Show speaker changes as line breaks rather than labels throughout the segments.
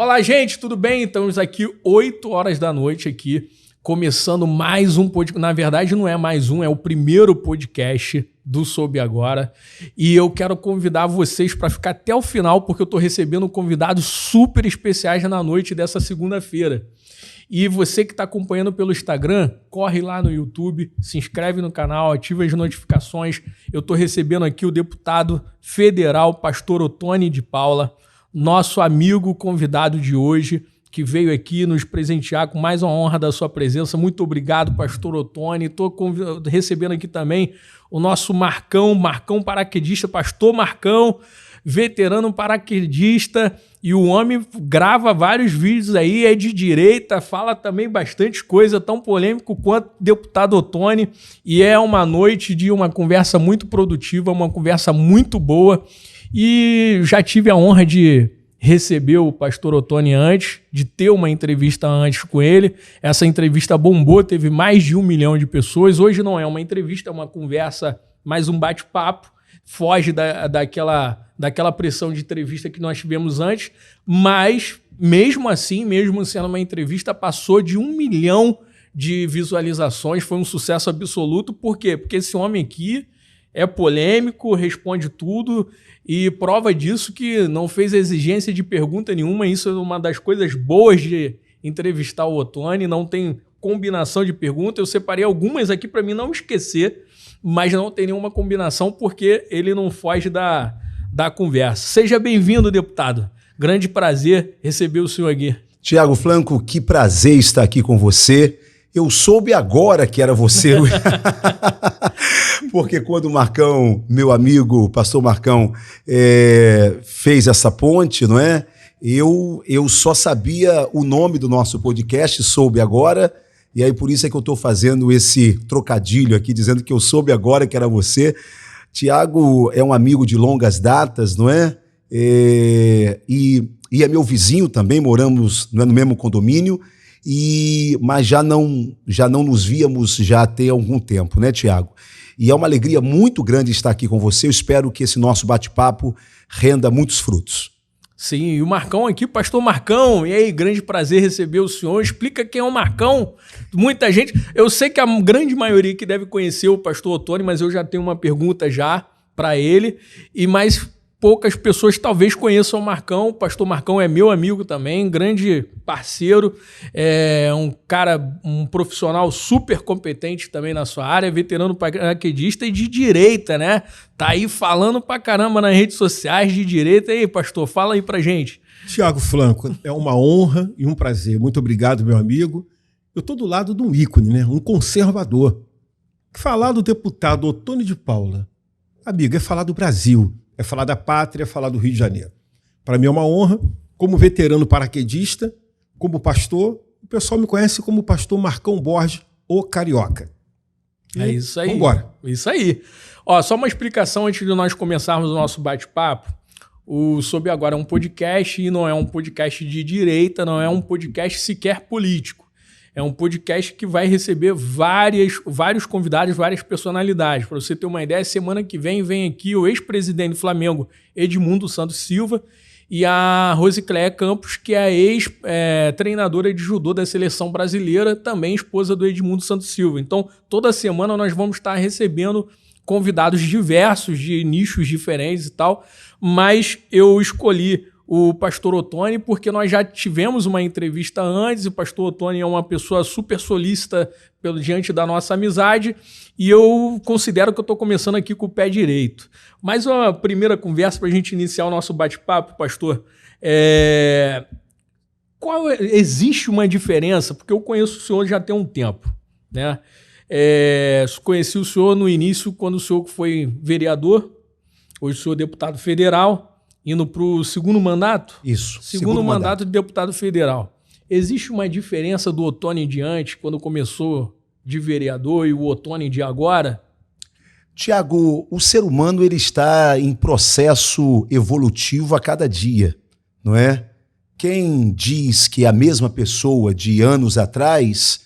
Olá, gente, tudo bem? Estamos aqui 8 horas da noite aqui, começando mais um podcast. Na verdade, não é mais um, é o primeiro podcast do Soube Agora. E eu quero convidar vocês para ficar até o final, porque eu estou recebendo convidados super especiais na noite dessa segunda-feira. E você que está acompanhando pelo Instagram, corre lá no YouTube, se inscreve no canal, ativa as notificações. Eu estou recebendo aqui o deputado federal, pastor Ottoni de Paula, nosso amigo convidado de hoje, que veio aqui nos presentear com mais uma honra da sua presença. Muito obrigado, pastor Ottoni. Estou recebendo aqui também o nosso Marcão paraquedista, pastor Marcão, veterano paraquedista, e o homem grava vários vídeos aí, é de direita, fala também bastante coisa, tão polêmico quanto o deputado Ottoni, e é uma noite de uma conversa muito produtiva, uma conversa muito boa, e já tive a honra de receber o pastor Ottoni antes, de ter uma entrevista antes com ele. Essa entrevista bombou, teve mais de 1 milhão de pessoas. Hoje não é uma entrevista, é uma conversa, mais um bate-papo, foge daquela pressão de entrevista que nós tivemos antes, mas mesmo assim, mesmo sendo uma entrevista, passou de 1 milhão de visualizações, foi um sucesso absoluto. Por quê? Porque esse homem aqui é polêmico, responde tudo, e prova disso que não fez exigência de pergunta nenhuma. Isso é uma das coisas boas de entrevistar o Ottoni, não tem combinação de perguntas. Eu separei algumas aqui para mim não esquecer, mas não tem nenhuma combinação porque ele não foge da conversa. Seja bem-vindo, deputado. Grande prazer receber o senhor aqui.
Tiago Franco, que prazer estar aqui com você. Eu soube agora que era você, porque quando o Marcão, meu amigo, pastor Marcão, fez essa ponte, não é? Eu só sabia o nome do nosso podcast, Soube Agora, e aí por isso é que eu estou fazendo esse trocadilho aqui, dizendo que eu soube agora que era você. Tiago é um amigo de longas datas, não é? E é meu vizinho também, moramos no mesmo condomínio, mas já não nos víamos já tem algum tempo, né, Tiago? E é uma alegria muito grande estar aqui com você. Eu espero que esse nosso bate-papo renda muitos frutos.
Sim, e o Marcão aqui, pastor Marcão, e aí, grande prazer receber o senhor. Explica quem é o Marcão. Muita gente, eu sei que a grande maioria que deve conhecer o pastor Ottoni, mas eu já tenho uma pergunta já para ele, e mais poucas pessoas talvez conheçam o Marcão. O pastor Marcão é meu amigo também, grande parceiro, é um profissional super competente também na sua área, veterano paraquedista e de direita, né? Tá aí falando pra caramba nas redes sociais de direita. E aí, pastor, fala aí pra gente.
Tiago Franco, é uma honra e um prazer. Muito obrigado, meu amigo. Eu tô do lado de um ícone, né? Um conservador. Falar do deputado Ottoni de Paula, amigo, é falar do Brasil. É falar da pátria, é falar do Rio de Janeiro. Para mim é uma honra, como veterano paraquedista, como pastor, o pessoal me conhece como pastor Marcão Borges, o Carioca.
É isso aí.
Vambora.
Isso aí. Ó, só uma explicação antes de nós começarmos o nosso bate-papo. O Soube Agora é um podcast e não é um podcast de direita, não é um podcast sequer político. É um podcast que vai receber vários convidados, várias personalidades. Para você ter uma ideia, semana que vem aqui o ex-presidente do Flamengo, Edmundo Santos Silva, e a Rosicléia Campos, que é a ex-treinadora de judô da seleção brasileira, também esposa do Edmundo Santos Silva. Então, toda semana nós vamos estar recebendo convidados diversos, de nichos diferentes e tal, mas eu escolhi o pastor Ottoni, porque nós já tivemos uma entrevista antes, o pastor Ottoni é uma pessoa super solícita diante da nossa amizade, e eu considero que eu estou começando aqui com o pé direito. Mas uma primeira conversa para a gente iniciar o nosso bate-papo, pastor, existe uma diferença, porque eu conheço o senhor já tem um tempo, né? Conheci o senhor no início, quando o senhor foi vereador, hoje o senhor é deputado federal, indo para o segundo mandato?
Isso.
Segundo mandato de deputado federal. Existe uma diferença do Ottoni de antes, quando começou de vereador, e o Ottoni de agora?
Tiago, o ser humano ele está em processo evolutivo a cada dia, não é? Quem diz que é a mesma pessoa de anos atrás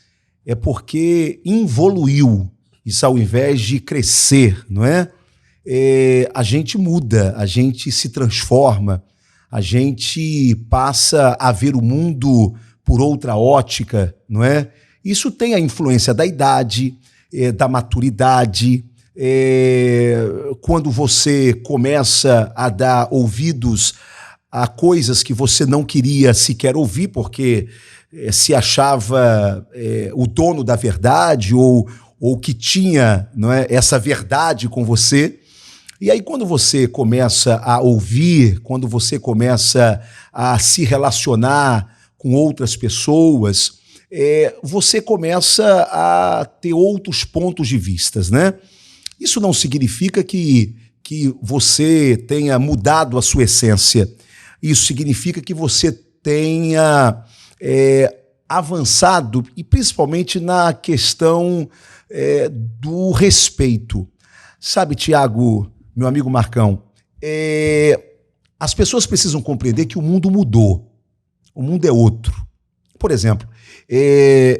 é porque evoluiu. Isso ao invés de crescer, não é? A gente muda, a gente se transforma, A gente passa a ver o mundo por outra ótica, não é? Isso tem a influência da idade, da maturidade. Quando você começa a dar ouvidos a coisas que você não queria sequer ouvir, porque se achava o dono da verdade ou que tinha, não é, essa verdade com você. E aí quando você começa a ouvir, quando você começa a se relacionar com outras pessoas, você começa a ter outros pontos de vistas, né? Isso não significa que você tenha mudado a sua essência. Isso significa que você tenha avançado, e principalmente na questão do respeito. Sabe, Tiago, meu amigo Marcão, as pessoas precisam compreender que o mundo mudou. O mundo é outro. Por exemplo,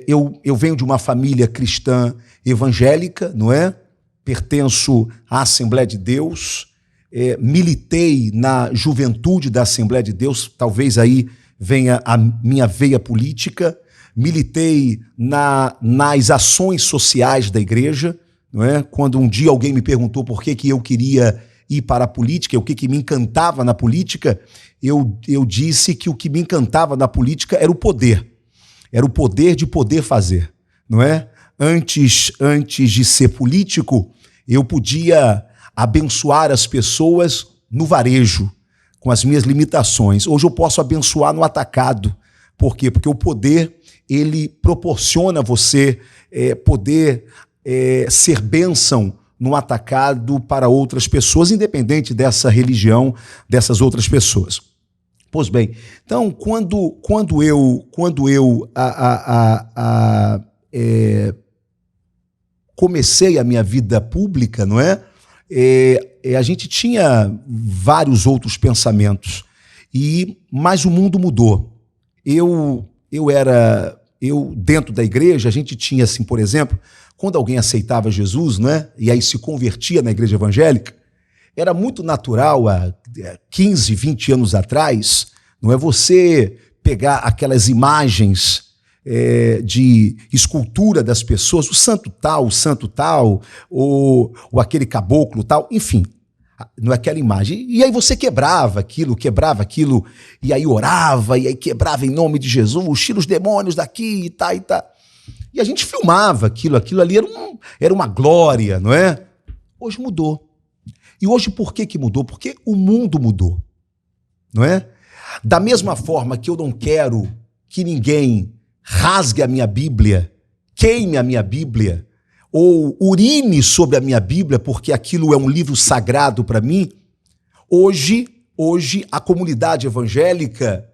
eu venho de uma família cristã evangélica, não é? Pertenço à Assembleia de Deus, militei na juventude da Assembleia de Deus, talvez aí venha a minha veia política, militei nas ações sociais da igreja, não é? Quando um dia alguém me perguntou por que eu queria ir para a política, o que me encantava na política, eu disse que o que me encantava na política era o poder de poder fazer, não é? Antes de ser político, eu podia abençoar as pessoas no varejo, com as minhas limitações. Hoje eu posso abençoar no atacado. Por quê? Porque o poder, ele proporciona a você poder ser bênção no atacado para outras pessoas, independente dessa religião, dessas outras pessoas. Pois bem, então, quando eu comecei a minha vida pública, não é? A gente tinha vários outros pensamentos, mas o mundo mudou. Eu dentro da igreja, a gente tinha assim, por exemplo, quando alguém aceitava Jesus, não é? E aí se convertia na igreja evangélica, era muito natural, há 15, 20 anos atrás, não é, você pegar aquelas imagens de escultura das pessoas, o santo tal, ou aquele caboclo tal, enfim, não é aquela imagem. E aí você quebrava aquilo, e aí orava, e aí quebrava em nome de Jesus, tira os demônios daqui e tá, e tá. E a gente filmava aquilo ali era uma glória, não é? Hoje mudou. E hoje por que mudou? Porque o mundo mudou, não é? Da mesma forma que eu não quero que ninguém rasgue a minha Bíblia, queime a minha Bíblia, ou urine sobre a minha Bíblia, porque aquilo é um livro sagrado para mim, hoje a comunidade evangélica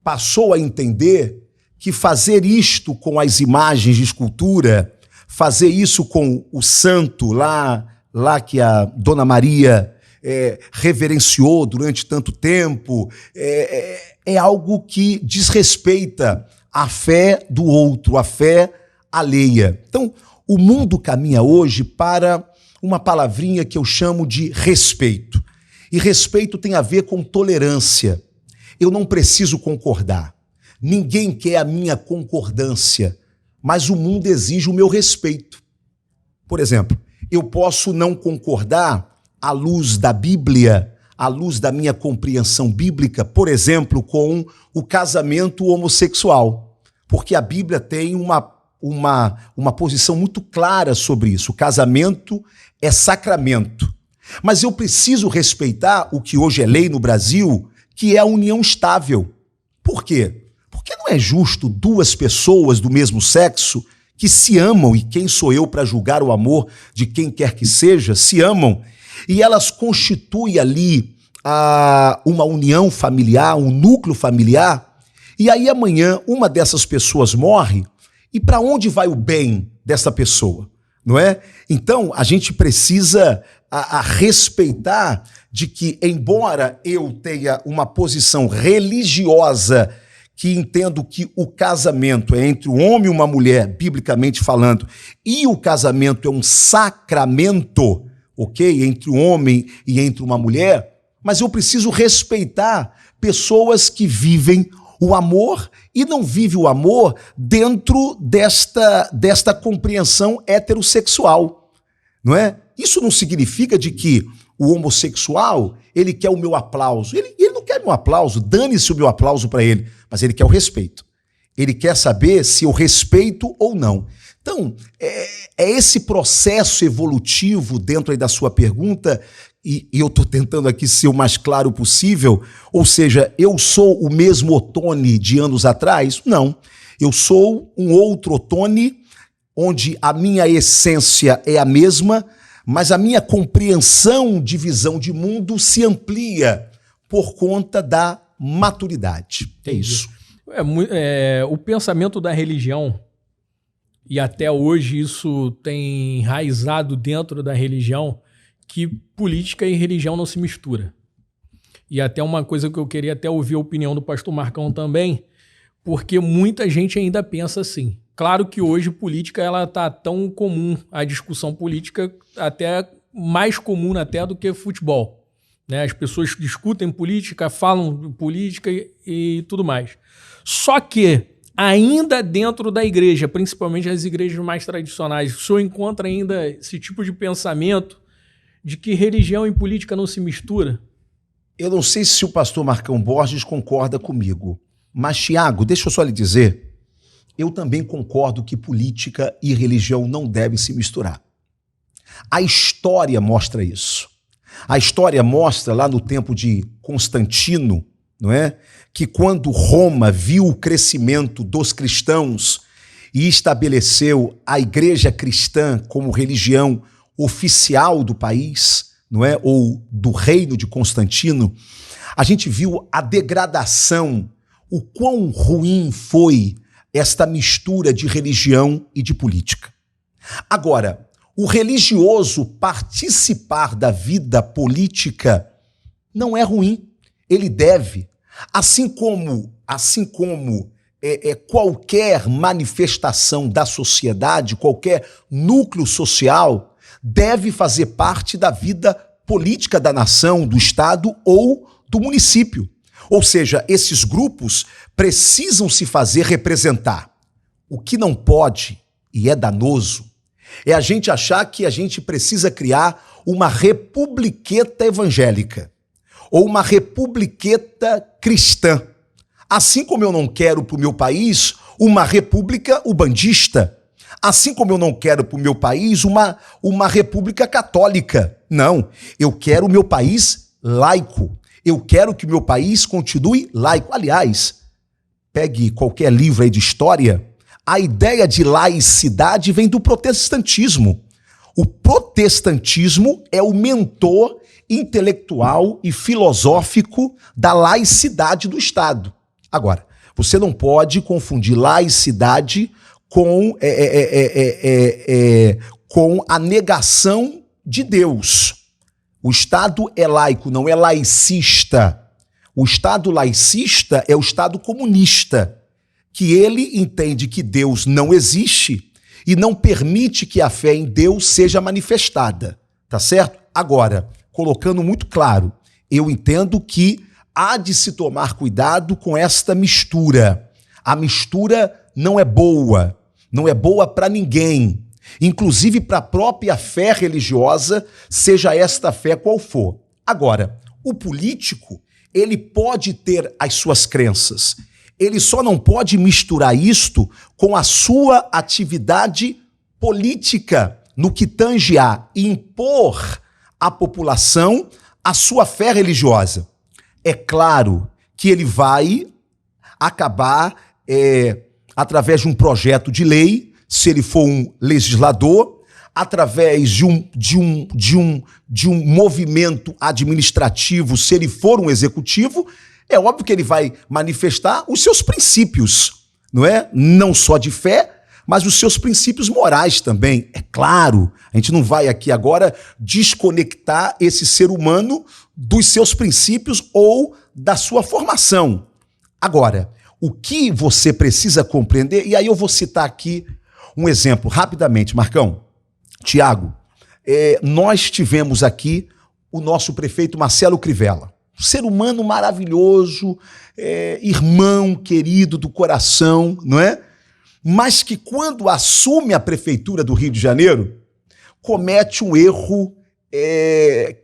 passou a entender que fazer isto com as imagens de escultura, fazer isso com o santo lá que a Dona Maria reverenciou durante tanto tempo, é algo que desrespeita a fé do outro, a fé alheia. Então, o mundo caminha hoje para uma palavrinha que eu chamo de respeito. E respeito tem a ver com tolerância. Eu não preciso concordar. Ninguém quer a minha concordância, mas o mundo exige o meu respeito. Por exemplo, eu posso não concordar à luz da Bíblia, à luz da minha compreensão bíblica, por exemplo, com o casamento homossexual, porque a Bíblia tem uma posição muito clara sobre isso. O casamento é sacramento. Mas eu preciso respeitar o que hoje é lei no Brasil, que é a união estável. Por quê? Porque não é justo duas pessoas do mesmo sexo que se amam, e quem sou eu para julgar o amor de quem quer que seja, se amam, e elas constituem ali uma união familiar, um núcleo familiar, e aí amanhã uma dessas pessoas morre, e para onde vai o bem dessa pessoa, não é? Então, a gente precisa respeitar de que, embora eu tenha uma posição religiosa que entendo que o casamento é entre um homem e uma mulher, biblicamente falando, e o casamento é um sacramento, ok? Entre um homem e entre uma mulher, mas eu preciso respeitar pessoas que vivem o amor e não vivem o amor dentro desta compreensão heterossexual, não é? Isso não significa de que o homossexual, ele quer o meu aplauso. Ele não quer meu aplauso, dane-se o meu aplauso para ele, mas ele quer o respeito. Ele quer saber se eu respeito ou não. Então, é esse processo evolutivo dentro aí da sua pergunta, e eu estou tentando aqui ser o mais claro possível, ou seja, eu sou o mesmo Ottoni de anos atrás? Não. Eu sou um outro Ottoni, onde a minha essência é a mesma, mas a minha compreensão de visão de mundo se amplia por conta da maturidade. É isso.
O pensamento da religião, e até hoje isso tem enraizado dentro da religião, que política e religião não se mistura. E até uma coisa que eu queria até ouvir a opinião do pastor Marcão também, porque muita gente ainda pensa assim. Claro que hoje política ela tá tão comum, a discussão política até mais comum até do que futebol, né? As pessoas discutem política, falam política e tudo mais. Só que ainda dentro da igreja, principalmente as igrejas mais tradicionais, o senhor encontra ainda esse tipo de pensamento de que religião e política não se mistura?
Eu não sei se o pastor Marcão Borges concorda comigo, mas, Tiago, deixa eu só lhe dizer, eu também concordo que política e religião não devem se misturar. A história mostra isso. A história mostra, lá no tempo de Constantino, não é? Que quando Roma viu o crescimento dos cristãos e estabeleceu a igreja cristã como religião oficial do país, não é? Ou do reino de Constantino, a gente viu a degradação, o quão ruim foi esta mistura de religião e de política. Agora, o religioso participar da vida política não é ruim. Ele deve, assim como qualquer manifestação da sociedade, qualquer núcleo social, deve fazer parte da vida política da nação, do estado ou do município. Ou seja, esses grupos precisam se fazer representar. O que não pode, e é danoso, é a gente achar que a gente precisa criar uma republiqueta evangélica ou uma republiqueta cristã. Assim como eu não quero para o meu país uma república ubandista, assim como eu não quero para o meu país uma república católica. Não, eu quero o meu país laico. Eu quero que o meu país continue laico. Aliás, pegue qualquer livro aí de história, a ideia de laicidade vem do protestantismo. O protestantismo é o mentor intelectual e filosófico da laicidade do Estado. Agora, você não pode confundir laicidade com a negação de Deus. O Estado é laico, não é laicista. O Estado laicista é o Estado comunista, que ele entende que Deus não existe e não permite que a fé em Deus seja manifestada, tá certo? Agora, colocando muito claro, eu entendo que há de se tomar cuidado com esta mistura. A mistura não é boa para ninguém, inclusive para a própria fé religiosa, seja esta fé qual for. Agora, o político, ele pode ter as suas crenças, ele só não pode misturar isto com a sua atividade política, no que tange a impor à população a sua fé religiosa. É claro que ele vai acabar, através de um projeto de lei, se ele for um legislador, através de um movimento administrativo, se ele for um executivo, é óbvio que ele vai manifestar os seus princípios, não é? Não só de fé, mas os seus princípios morais também. É claro, a gente não vai aqui agora desconectar esse ser humano dos seus princípios ou da sua formação. Agora, o que você precisa compreender, e aí eu vou citar aqui um exemplo rapidamente, Marcão. Tiago, nós tivemos aqui o nosso prefeito Marcelo Crivella. ser humano maravilhoso, irmão querido do coração, não é? Mas que quando assume a prefeitura do Rio de Janeiro, comete um erro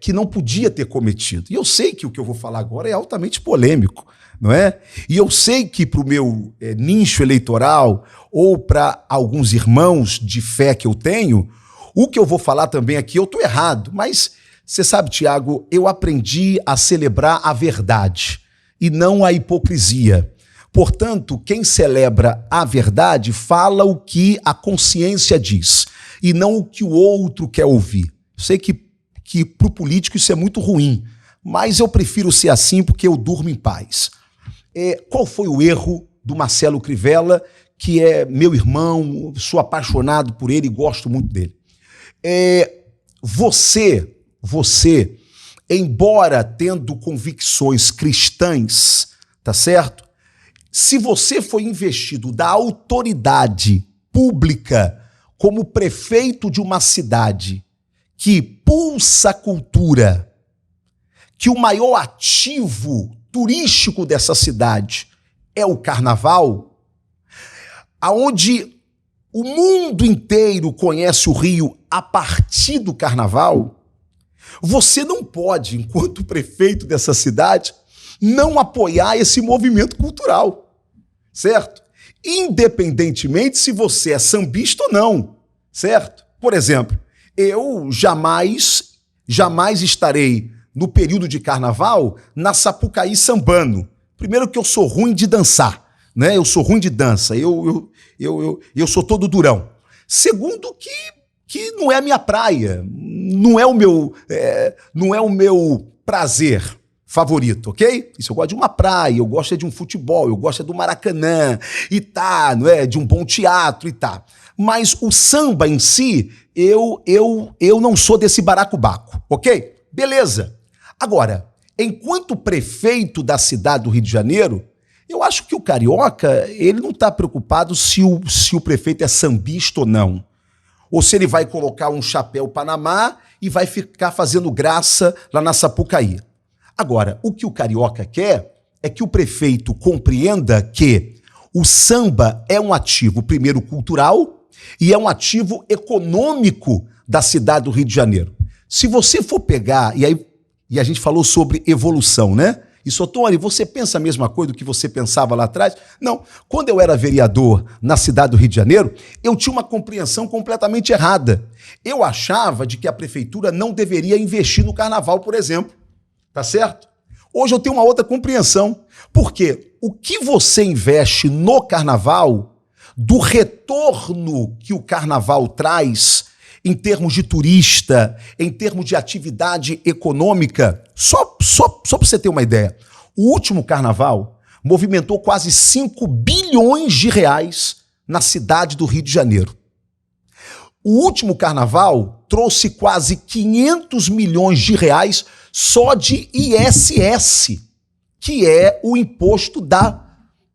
que não podia ter cometido. E eu sei que o que eu vou falar agora é altamente polêmico, não é? E eu sei que para o meu nicho eleitoral ou para alguns irmãos de fé que eu tenho, o que eu vou falar também aqui, eu estou errado, mas você sabe, Tiago, eu aprendi a celebrar a verdade e não a hipocrisia. Portanto, quem celebra a verdade fala o que a consciência diz e não o que o outro quer ouvir. Eu sei que para o político isso é muito ruim, mas eu prefiro ser assim porque eu durmo em paz. Qual foi o erro do Marcelo Crivella, que é meu irmão, sou apaixonado por ele e gosto muito dele? Você, embora tendo convicções cristãs, tá certo? Se você foi investido da autoridade pública como prefeito de uma cidade que pulsa a cultura, que o maior ativo turístico dessa cidade é o carnaval, aonde o mundo inteiro conhece o Rio a partir do carnaval, você não pode, enquanto prefeito dessa cidade, não apoiar esse movimento cultural, certo? Independentemente se você é sambista ou não, certo? Por exemplo, eu jamais estarei no período de carnaval na Sapucaí sambando. Primeiro que eu sou ruim de dançar, né? Eu sou ruim de dança, eu sou todo durão. Segundo que não é a minha praia, não é o meu prazer favorito, ok? Isso, eu gosto de uma praia, eu gosto de um futebol, eu gosto do Maracanã e tá, não é? De um bom teatro e tá. Mas o samba em si, eu não sou desse baracubaco, ok? Beleza. Agora, enquanto prefeito da cidade do Rio de Janeiro, eu acho que o carioca, ele não está preocupado se o prefeito é sambista ou não. Ou se ele vai colocar um chapéu Panamá e vai ficar fazendo graça lá na Sapucaí. Agora, o que o carioca quer é que o prefeito compreenda que o samba é um ativo, primeiro, cultural e é um ativo econômico da cidade do Rio de Janeiro. Se você for pegar, e a gente falou sobre evolução, né? E Sotone, você pensa a mesma coisa do que você pensava lá atrás? Não. Quando eu era vereador na cidade do Rio de Janeiro, eu tinha uma compreensão completamente errada. Eu achava de que a prefeitura não deveria investir no carnaval, por exemplo. Tá certo? Hoje eu tenho uma outra compreensão. Porque o que você investe no carnaval, do retorno que o carnaval traz, em termos de turista, em termos de atividade econômica, só para você ter uma ideia, o último carnaval movimentou quase 5 bilhões de reais na cidade do Rio de Janeiro. O último carnaval trouxe quase 500 milhões de reais só de ISS, que é o imposto da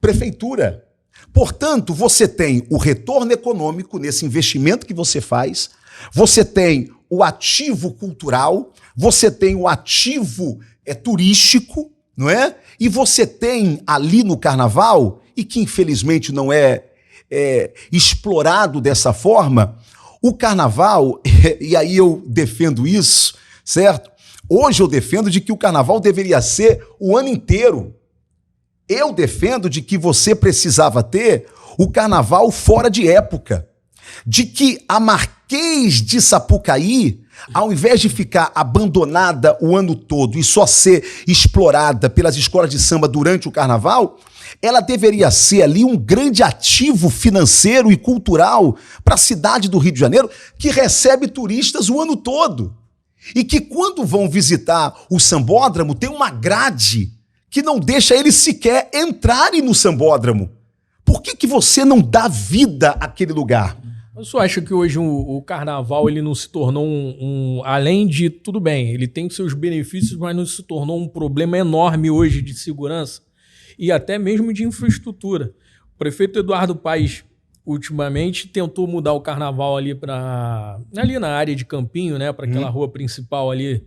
prefeitura. Portanto, você tem o retorno econômico nesse investimento que você faz, você tem o ativo cultural, você tem o ativo turístico, não é? E você tem ali no carnaval, e que infelizmente não é explorado dessa forma, o carnaval, e aí eu defendo isso, certo? Hoje eu defendo de que o carnaval deveria ser o ano inteiro. Eu defendo de que você precisava ter o carnaval fora de época. De que a Marquês de Sapucaí, ao invés de ficar abandonada o ano todo e só ser explorada pelas escolas de samba durante o carnaval, ela deveria ser ali um grande ativo financeiro e cultural para a cidade do Rio de Janeiro, que recebe turistas o ano todo. E que quando vão visitar o sambódromo, tem uma grade que não deixa eles sequer entrarem no sambódromo. Por que você não dá vida àquele lugar?
Eu só acho que hoje o carnaval ele não se tornou além de, tudo bem, ele tem seus benefícios, mas não se tornou um problema enorme hoje de segurança e até mesmo de infraestrutura. O prefeito Eduardo Paes, ultimamente, tentou mudar o carnaval ali na área de Campinho, né, para aquela rua principal ali,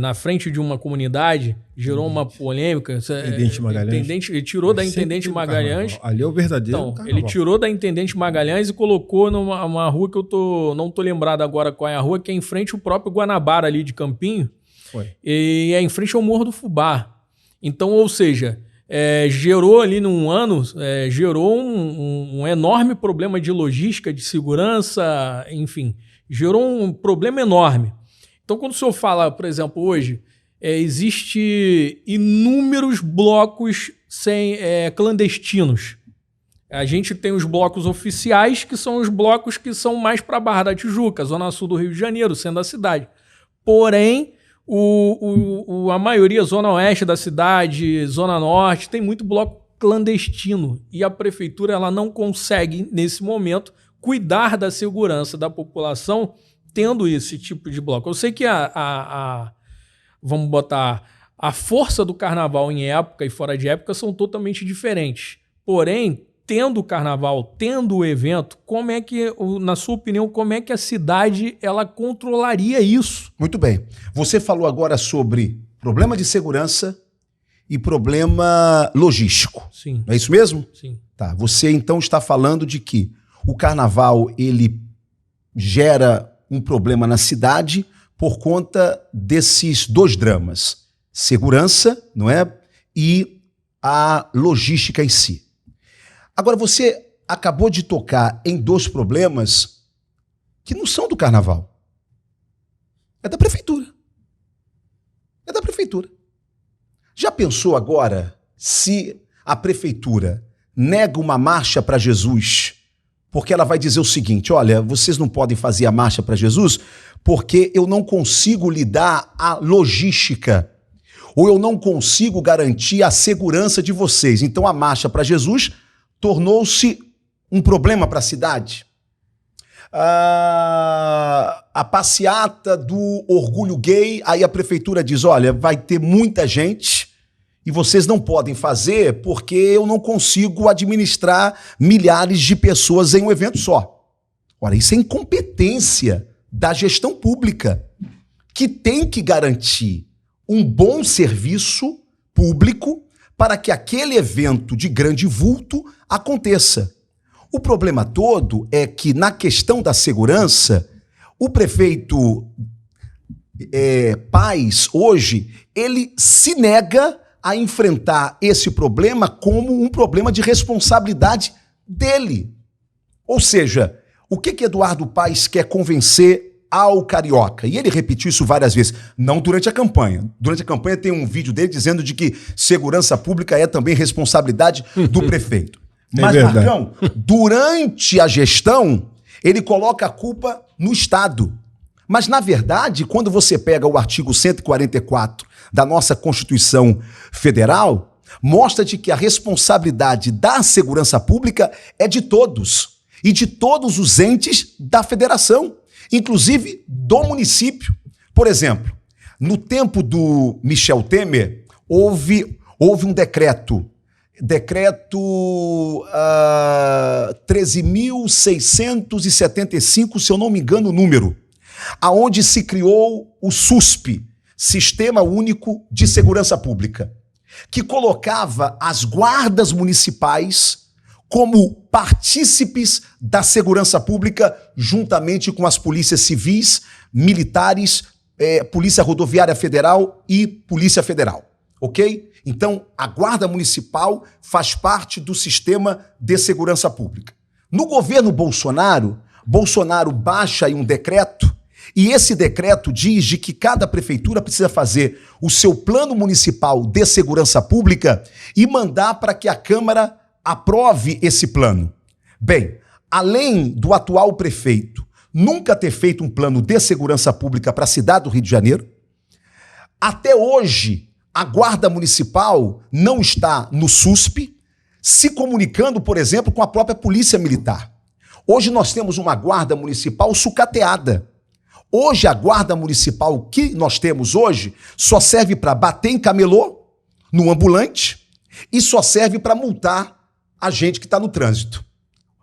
na frente de uma comunidade, gerou uma polêmica.
Intendente Magalhães.
Ele tirou da Intendente Magalhães.
Ali é o verdadeiro
Então, ele tirou da Intendente Magalhães e colocou numa rua que não tô lembrado agora qual é a rua, que é em frente ao próprio Guanabara ali de Campinho.
Foi.
E é em frente ao Morro do Fubá. Então, ou seja, gerou ali num ano, gerou um enorme problema de logística, de segurança, enfim, gerou um problema enorme. Então, quando o senhor fala, por exemplo, hoje, existe inúmeros blocos clandestinos. A gente tem os blocos oficiais, que são os blocos que são mais para a Barra da Tijuca, Zona Sul do Rio de Janeiro, centro da cidade. Porém, a maioria, Zona Oeste da cidade, Zona Norte, tem muito bloco clandestino. E a prefeitura ela não consegue, nesse momento, cuidar da segurança da população tendo esse tipo de bloco. Eu sei que vamos botar, a força do carnaval em época e fora de época são totalmente diferentes. Porém, tendo o carnaval, tendo o evento, como é que, na sua opinião, como é que a cidade ela controlaria isso?
Muito bem. Você falou agora sobre problema de segurança e problema logístico.
Sim.
Não é isso mesmo?
Sim.
Tá. Você então está falando de que o carnaval ele gera um problema na cidade por conta desses dois dramas: segurança, não é? E a logística em si. Agora, você acabou de tocar em dois problemas que não são do carnaval. É da prefeitura. É da prefeitura. Já pensou agora se a prefeitura nega uma marcha para Jesus, porque ela vai dizer o seguinte: olha, vocês não podem fazer a marcha para Jesus porque eu não consigo lhe dar a logística, ou eu não consigo garantir a segurança de vocês. Então a marcha para Jesus tornou-se um problema para a cidade. A passeata do orgulho gay, aí a prefeitura diz: olha, vai ter muita gente e vocês não podem fazer porque eu não consigo administrar milhares de pessoas em um evento só. Ora, isso é incompetência da gestão pública, que tem que garantir um bom serviço público para que aquele evento de grande vulto aconteça. O problema todo é que, na questão da segurança, o prefeito Paes, hoje, ele se nega a enfrentar esse problema como um problema de responsabilidade dele. Ou seja, o que Eduardo Paes quer convencer ao carioca? E ele repetiu isso várias vezes, não durante a campanha. Durante a campanha tem um vídeo dele dizendo de que segurança pública é também responsabilidade do prefeito. Mas, Marcão, durante a gestão, ele coloca a culpa no Estado. Mas, na verdade, quando você pega o artigo 144 da nossa Constituição Federal, mostra de que a responsabilidade da segurança pública é de todos e de todos os entes da federação, inclusive do município. Por exemplo, no tempo do Michel Temer, houve um decreto 13.675, se eu não me engano o número, aonde se criou o SUSP, Sistema Único de Segurança Pública, que colocava as guardas municipais como partícipes da segurança pública, juntamente com as polícias civis, militares, Polícia Rodoviária Federal e Polícia Federal, ok? Então, a Guarda Municipal faz parte do sistema de segurança pública. No governo Bolsonaro baixa aí um decreto, e esse decreto diz de que cada prefeitura precisa fazer o seu plano municipal de segurança pública e mandar para que a Câmara aprove esse plano. Bem, além do atual prefeito nunca ter feito um plano de segurança pública para a cidade do Rio de Janeiro, até hoje a Guarda Municipal não está no SUSP, se comunicando, por exemplo, com a própria Polícia Militar. Hoje nós temos uma Guarda Municipal sucateada. Hoje a Guarda Municipal que nós temos hoje só serve para bater em camelô, no ambulante, e só serve para multar a gente que está no trânsito,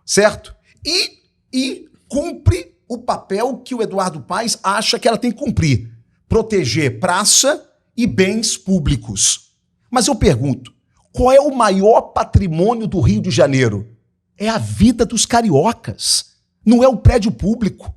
certo? E cumpre o papel que o Eduardo Paes acha que ela tem que cumprir, proteger praça e bens públicos. Mas eu pergunto, qual é o maior patrimônio do Rio de Janeiro? É a vida dos cariocas, não é o prédio público.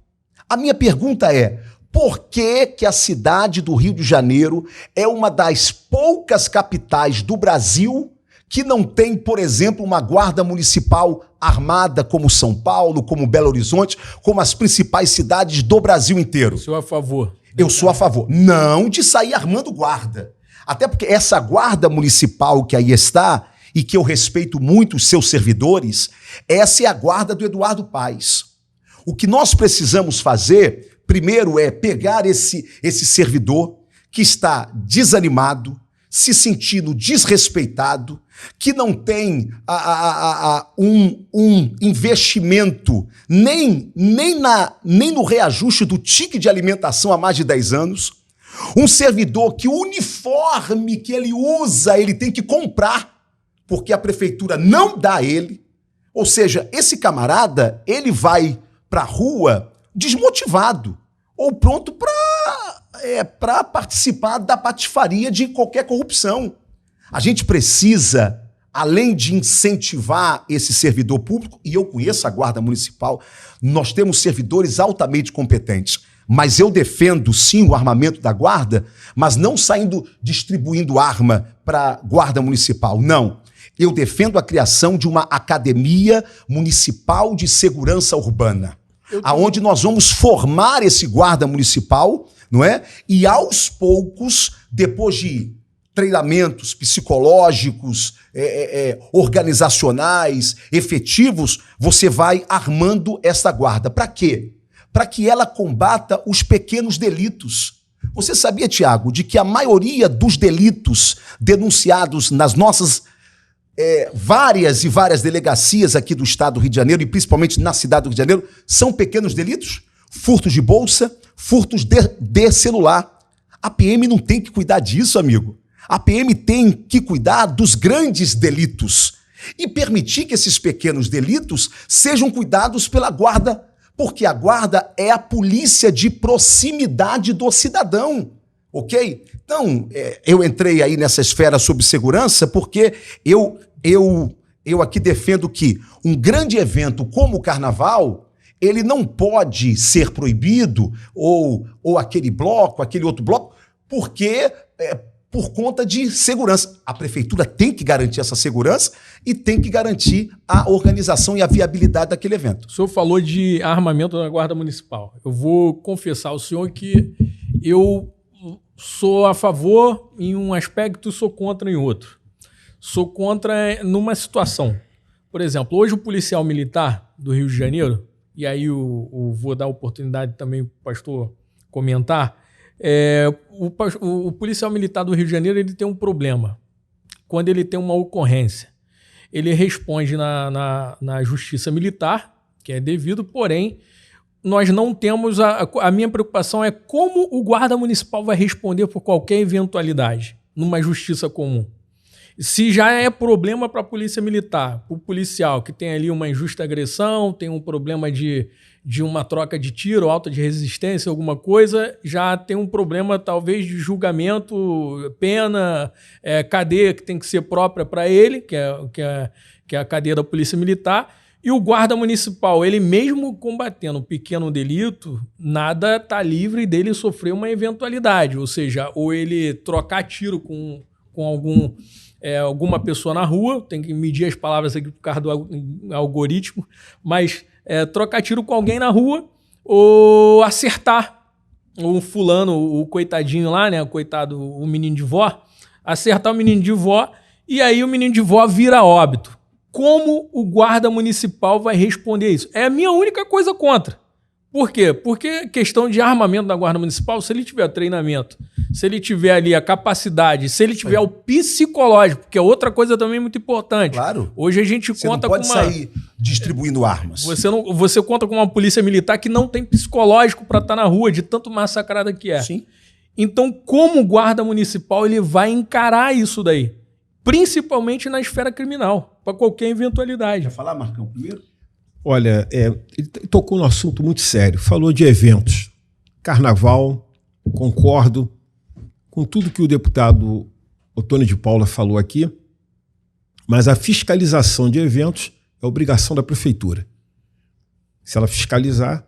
A minha pergunta é, por que que a cidade do Rio de Janeiro é uma das poucas capitais do Brasil que não tem, por exemplo, uma guarda municipal armada como São Paulo, como Belo Horizonte, como as principais cidades do Brasil inteiro?
Eu sou a favor.
Eu sou a favor. Não de sair armando guarda. Até porque essa guarda municipal que aí está, e que eu respeito muito os seus servidores, essa é a guarda do Eduardo Paes. O que nós precisamos fazer, primeiro, é pegar esse servidor que está desanimado, se sentindo desrespeitado, que não tem um investimento nem no reajuste do ticket de alimentação há mais de 10 anos, um servidor que o uniforme que ele usa, ele tem que comprar, porque a prefeitura não dá a ele. Ou seja, esse camarada, ele vai para a rua desmotivado ou pronto para participar da patifaria de qualquer corrupção. A gente precisa, além de incentivar esse servidor público, e eu conheço a Guarda Municipal, nós temos servidores altamente competentes, mas eu defendo sim o armamento da Guarda, mas não saindo distribuindo arma para a Guarda Municipal, não. Eu defendo a criação de uma Academia Municipal de Segurança Urbana, aonde nós vamos formar esse guarda municipal, não é? E aos poucos, depois de treinamentos psicológicos, organizacionais, efetivos, você vai armando essa guarda. Para quê? Para que ela combata os pequenos delitos. Você sabia, Tiago, de que a maioria dos delitos denunciados nas nossas várias e várias delegacias aqui do estado do Rio de Janeiro, e principalmente na cidade do Rio de Janeiro, são pequenos delitos? Furtos de bolsa, furtos de celular. A PM não tem que cuidar disso, amigo. A PM tem que cuidar dos grandes delitos e permitir que esses pequenos delitos sejam cuidados pela guarda, porque a guarda é a polícia de proximidade do cidadão. Ok? Então, eu entrei aí nessa esfera sobre segurança porque eu aqui defendo que um grande evento como o Carnaval, ele não pode ser proibido, ou aquele bloco, aquele outro bloco, porque por conta de segurança. A prefeitura tem que garantir essa segurança e tem que garantir a organização e a viabilidade daquele evento.
O senhor falou de armamento da Guarda Municipal. Eu vou confessar ao senhor que eu sou a favor em um aspecto e sou contra em outro. Sou contra numa situação. Por exemplo, hoje o policial militar do Rio de Janeiro, e aí vou dar a oportunidade também para o pastor comentar, o policial militar do Rio de Janeiro ele tem um problema. Quando ele tem uma ocorrência, ele responde na justiça militar, que é devido, porém, nós não temos... A minha preocupação é como o guarda municipal vai responder por qualquer eventualidade numa justiça comum. Se já é problema para a polícia militar, o policial que tem ali uma injusta agressão, tem um problema de uma troca de tiro, alta de resistência, alguma coisa, já tem um problema talvez de julgamento, pena, cadeia que tem que ser própria para ele, que é a cadeia da polícia militar. E o guarda municipal, ele mesmo combatendo um pequeno delito, nada está livre dele sofrer uma eventualidade. Ou seja, ou ele trocar tiro com alguma pessoa na rua, tem que medir as palavras aqui por causa do algoritmo, mas trocar tiro com alguém na rua ou acertar o fulano, o coitadinho lá, né, coitado, o menino de vó, acertar o menino de vó e aí o menino de vó vira óbito. Como o guarda municipal vai responder isso? É a minha única coisa contra. Por quê? Porque questão de armamento da guarda municipal, se ele tiver treinamento, se ele tiver ali a capacidade, se ele tiver o psicológico, que é outra coisa também muito importante.
Claro.
Hoje a gente conta com uma...
Você não pode sair distribuindo armas.
Você conta com uma polícia militar que não tem psicológico para estar na rua, de tanto massacrada que é.
Sim.
Então, como o guarda municipal ele vai encarar isso daí? Principalmente na esfera criminal, para qualquer eventualidade.
Quer falar, Marcão, primeiro?
Olha, ele tocou num assunto muito sério. Falou de eventos. Carnaval, concordo com tudo que o deputado Otônio de Paula falou aqui, mas a fiscalização de eventos é obrigação da prefeitura. Se ela fiscalizar,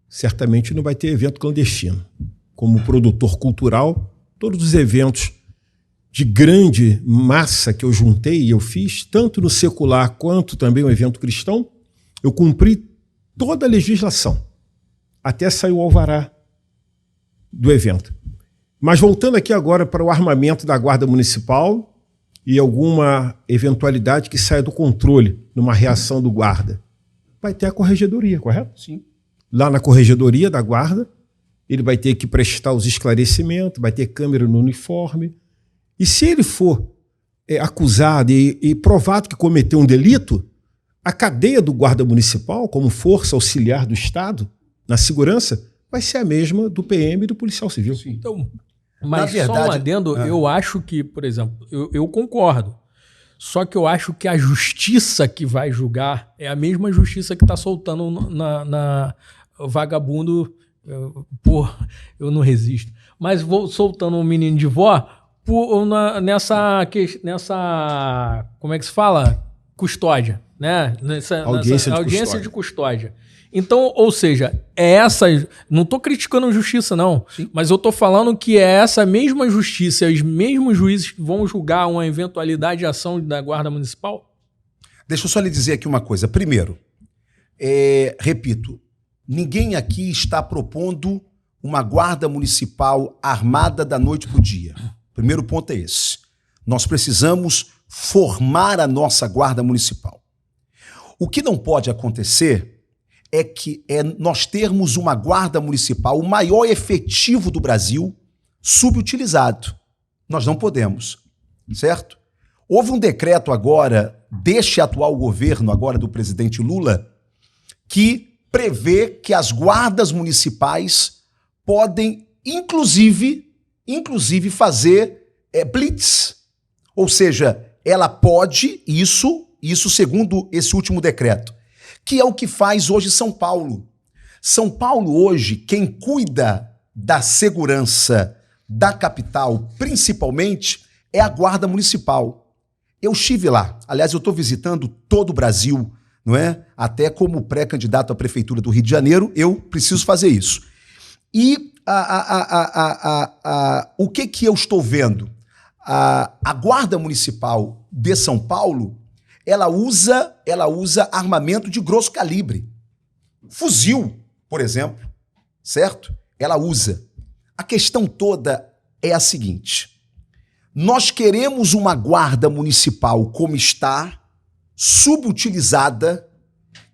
certamente não vai ter evento clandestino. Como produtor cultural, todos os eventos de grande massa que eu juntei e eu fiz, tanto no secular quanto também o evento cristão, eu cumpri toda a legislação, até sair o alvará do evento. Mas voltando aqui agora para o armamento da Guarda Municipal e alguma eventualidade que saia do controle numa reação do guarda, vai ter a corregedoria, correto?
Sim.
Lá na corregedoria da Guarda, ele vai ter que prestar os esclarecimentos, vai ter câmera no uniforme. E se ele for acusado e provado que cometeu um delito, a cadeia do guarda municipal, como força auxiliar do Estado na segurança, vai ser a mesma do PM e do policial civil.
Sim. Então, mas só um adendo, eu acho que, por exemplo, eu concordo. Só que eu acho que a justiça que vai julgar é a mesma justiça que está soltando na vagabundo. Eu não resisto. Mas vou soltando um menino de vó nessa como é que se fala? Custódia, né? Nessa audiência de custódia. Então, ou seja, não estou criticando a justiça, não. Sim. Mas eu estou falando que é essa mesma justiça, os mesmos juízes que vão julgar uma eventualidade de ação da Guarda Municipal?
Deixa eu só lhe dizer aqui uma coisa. Primeiro, repito, ninguém aqui está propondo uma Guarda Municipal armada da noite para o dia. Primeiro ponto é esse. Nós precisamos formar a nossa Guarda Municipal. O que não pode acontecer é nós termos uma Guarda Municipal, o maior efetivo do Brasil, subutilizado. Nós não podemos, certo? Houve um decreto agora, deste atual governo, agora do presidente Lula, que prevê que as guardas municipais podem, inclusive fazer blitz. Ou seja, ela pode, isso segundo esse último decreto, que é o que faz hoje São Paulo. São Paulo hoje, quem cuida da segurança da capital, principalmente, é a Guarda Municipal. Eu estive lá. Aliás, eu estou visitando todo o Brasil, não é? Até como pré-candidato à Prefeitura do Rio de Janeiro, eu preciso fazer isso. E o que eu estou vendo? A Guarda Municipal de São Paulo, ela usa armamento de grosso calibre. Fuzil, por exemplo, certo? Ela usa. A questão toda é a seguinte: nós queremos uma Guarda Municipal como está, subutilizada,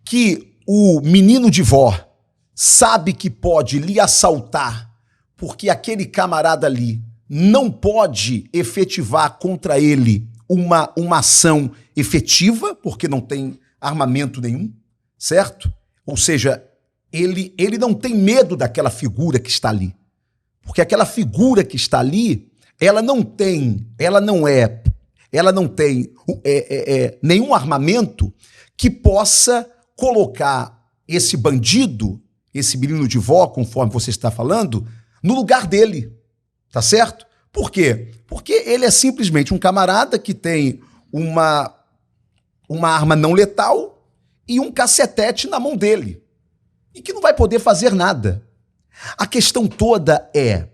que o menino de vó sabe que pode lhe assaltar porque aquele camarada ali não pode efetivar contra ele uma ação efetiva, porque não tem armamento nenhum, certo? Ou seja, ele não tem medo daquela figura que está ali. Porque aquela figura que está ali, ela não tem nenhum armamento que possa colocar esse bandido, esse menino de vó, conforme você está falando, no lugar dele, tá certo? Por quê? Porque ele é simplesmente um camarada que tem uma arma não letal e um cacetete na mão dele e que não vai poder fazer nada. A questão toda é: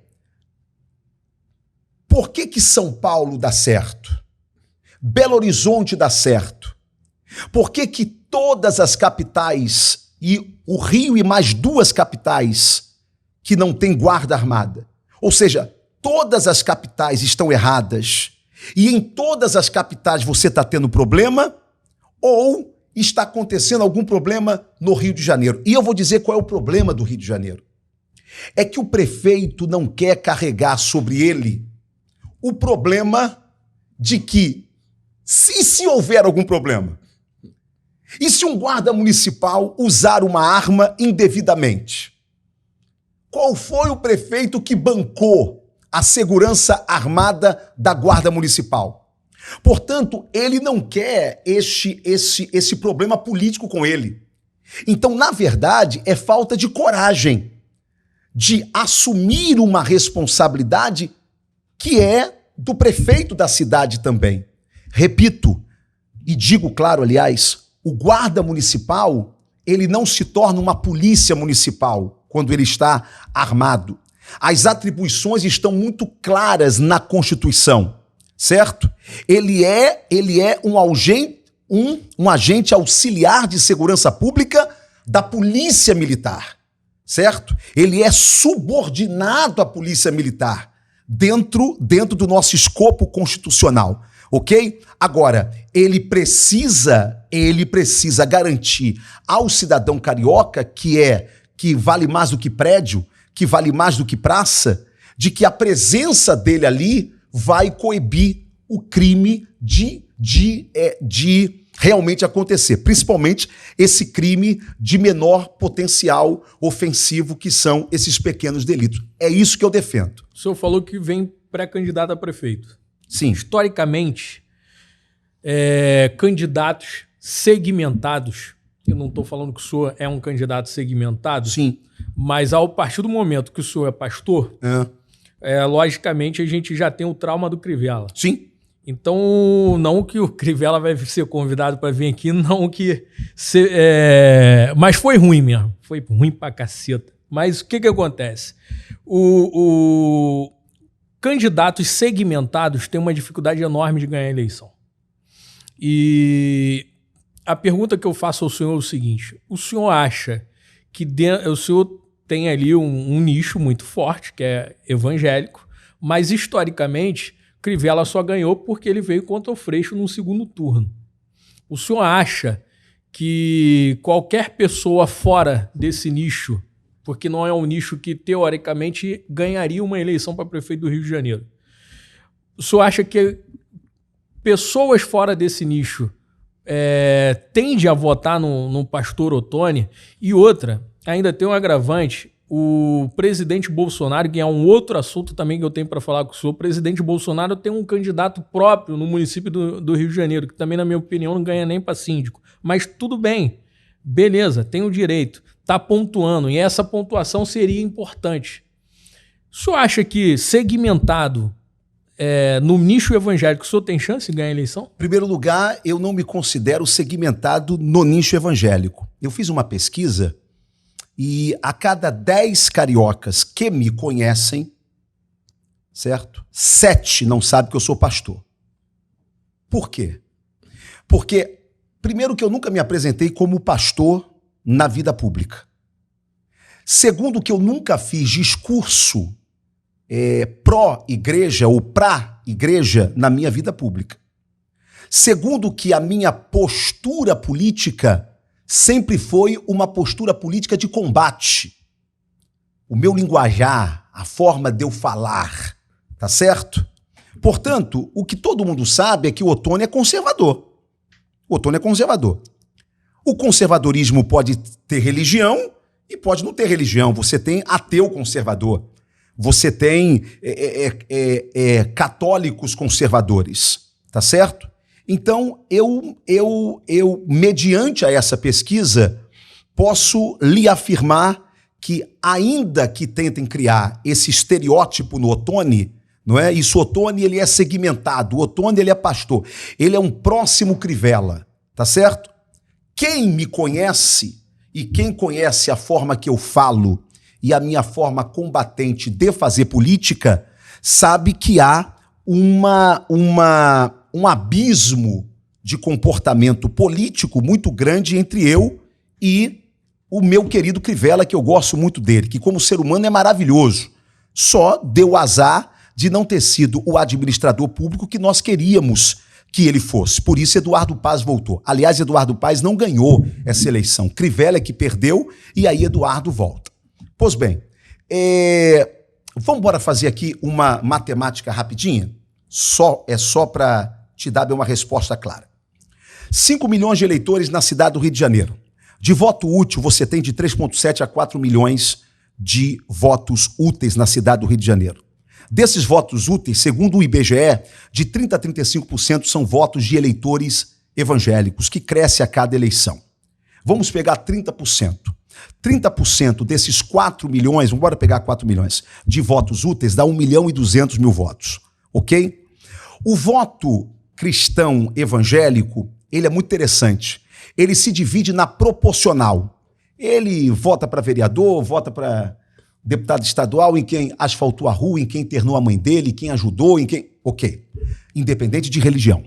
por que São Paulo dá certo? Belo Horizonte dá certo? Por que todas as capitais e o Rio e mais 2 capitais que não têm guarda armada? Ou seja, todas as capitais estão erradas e em todas as capitais você está tendo problema ou está acontecendo algum problema no Rio de Janeiro? E eu vou dizer qual é o problema do Rio de Janeiro. É que o prefeito não quer carregar sobre ele o problema de que, se houver algum problema, e se um guarda municipal usar uma arma indevidamente, qual foi o prefeito que bancou a segurança armada da Guarda Municipal? Portanto, ele não quer esse problema político com ele. Então, na verdade, é falta de coragem de assumir uma responsabilidade que é do prefeito da cidade também. Repito, e digo claro, aliás, o guarda municipal, ele não se torna uma polícia municipal quando ele está armado. As atribuições estão muito claras na Constituição, certo? Ele é um agente auxiliar de segurança pública da Polícia Militar, certo? Ele é subordinado à Polícia Militar dentro do nosso escopo constitucional, ok? Agora, ele precisa garantir ao cidadão carioca que vale mais do que prédio, que vale mais do que praça, de que a presença dele ali vai coibir o crime de realmente acontecer, principalmente esse crime de menor potencial ofensivo, que são esses pequenos delitos. É isso que eu defendo.
O senhor falou que vem pré-candidato a prefeito.
Sim.
Historicamente, candidatos segmentados, eu não estou falando que o senhor é um candidato segmentado,
sim,
mas a partir do momento que o senhor é pastor, logicamente a gente já tem o trauma do Crivella.
Sim.
Então, não que o Crivella vai ser convidado para vir aqui, não que... mas foi ruim mesmo. Foi ruim pra caceta. Mas o que acontece? Candidatos segmentados têm uma dificuldade enorme de ganhar a eleição. E a pergunta que eu faço ao senhor é o seguinte: o senhor acha que o senhor tem ali um nicho muito forte, que é evangélico, mas historicamente Crivella só ganhou porque ele veio contra o Freixo no segundo turno. O senhor acha que qualquer pessoa fora desse nicho, porque não é um nicho que teoricamente ganharia uma eleição para prefeito do Rio de Janeiro, o senhor acha que pessoas fora desse nicho tendem a votar no pastor Ottoni? E outra, ainda tem um agravante: o presidente Bolsonaro, que é um outro assunto também que eu tenho para falar com o senhor, o presidente Bolsonaro tem um candidato próprio no município do Rio de Janeiro, que também, na minha opinião, não ganha nem para síndico. Mas tudo bem, beleza, tem o direito, está pontuando, e essa pontuação seria importante. O senhor acha que segmentado no nicho evangélico, o senhor tem chance de ganhar a eleição?
Em primeiro lugar, eu não me considero segmentado no nicho evangélico. Eu fiz uma pesquisa e a cada 10 cariocas que me conhecem, certo? 7 não sabem que eu sou pastor. Por quê? Porque, primeiro, que eu nunca me apresentei como pastor na vida pública. Segundo, que eu nunca fiz discurso pró-igreja ou pra-igreja na minha vida pública. Segundo, que a minha postura política sempre foi uma postura política de combate. O meu linguajar, a forma de eu falar, tá certo? Portanto, o que todo mundo sabe é que o Ottoni é conservador. O Ottoni é conservador. O conservadorismo pode ter religião e pode não ter religião. Você tem ateu conservador. Você tem católicos conservadores, tá certo? Então, eu, mediante a essa pesquisa, posso lhe afirmar que, ainda que tentem criar esse estereótipo no Ottoni, não é? Isso, o Ottoni, ele é segmentado, o Ottoni, ele é pastor, ele é um próximo Crivella, tá certo? Quem me conhece e quem conhece a forma que eu falo e a minha forma combatente de fazer política, sabe que há um abismo de comportamento político muito grande entre eu e o meu querido Crivella, que eu gosto muito dele, que como ser humano é maravilhoso. Só deu azar de não ter sido o administrador público que nós queríamos que ele fosse. Por isso, Eduardo Paz voltou. Aliás, Eduardo Paz não ganhou essa eleição. Crivella é que perdeu e aí Eduardo volta. Pois bem, vamos embora fazer aqui uma matemática rapidinha? É só para te dar uma resposta clara. 5 milhões de eleitores na cidade do Rio de Janeiro. De voto útil, você tem de 3,7 a 4 milhões de votos úteis na cidade do Rio de Janeiro. Desses votos úteis, segundo o IBGE, de 30% a 35% são votos de eleitores evangélicos, que cresce a cada eleição. Vamos pegar 30%. 30% desses 4 milhões, vamos pegar 4 milhões de votos úteis, dá 1.200.000 votos, ok? O voto cristão evangélico, ele é muito interessante. Ele se divide na proporcional. Ele vota para vereador, vota para deputado estadual, em quem asfaltou a rua, em quem internou a mãe dele, em quem ajudou, em quem... Ok. Independente de religião.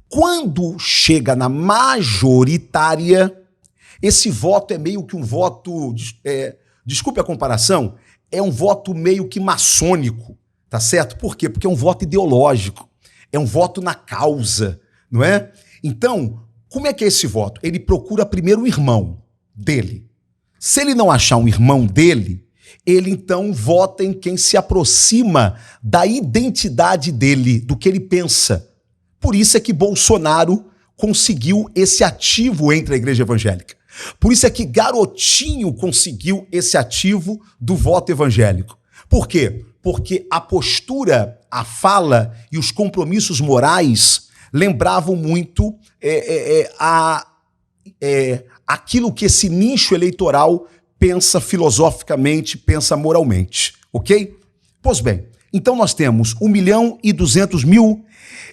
Quando chega na majoritária, esse voto é meio que um voto... desculpe a comparação, é um voto meio que maçônico, tá certo? Por quê? Porque é um voto ideológico. É um voto na causa, não é? Então, como é que é esse voto? Ele procura primeiro o irmão dele. Se ele não achar um irmão dele, ele então vota em quem se aproxima da identidade dele, do que ele pensa. Por isso é que Bolsonaro conseguiu esse ativo entre a igreja evangélica. Por isso é que Garotinho conseguiu esse ativo do voto evangélico. Por quê? Porque a postura, a fala e os compromissos morais lembravam muito aquilo que esse nicho eleitoral pensa filosoficamente, pensa moralmente, ok? Pois bem, então nós temos 1.200.000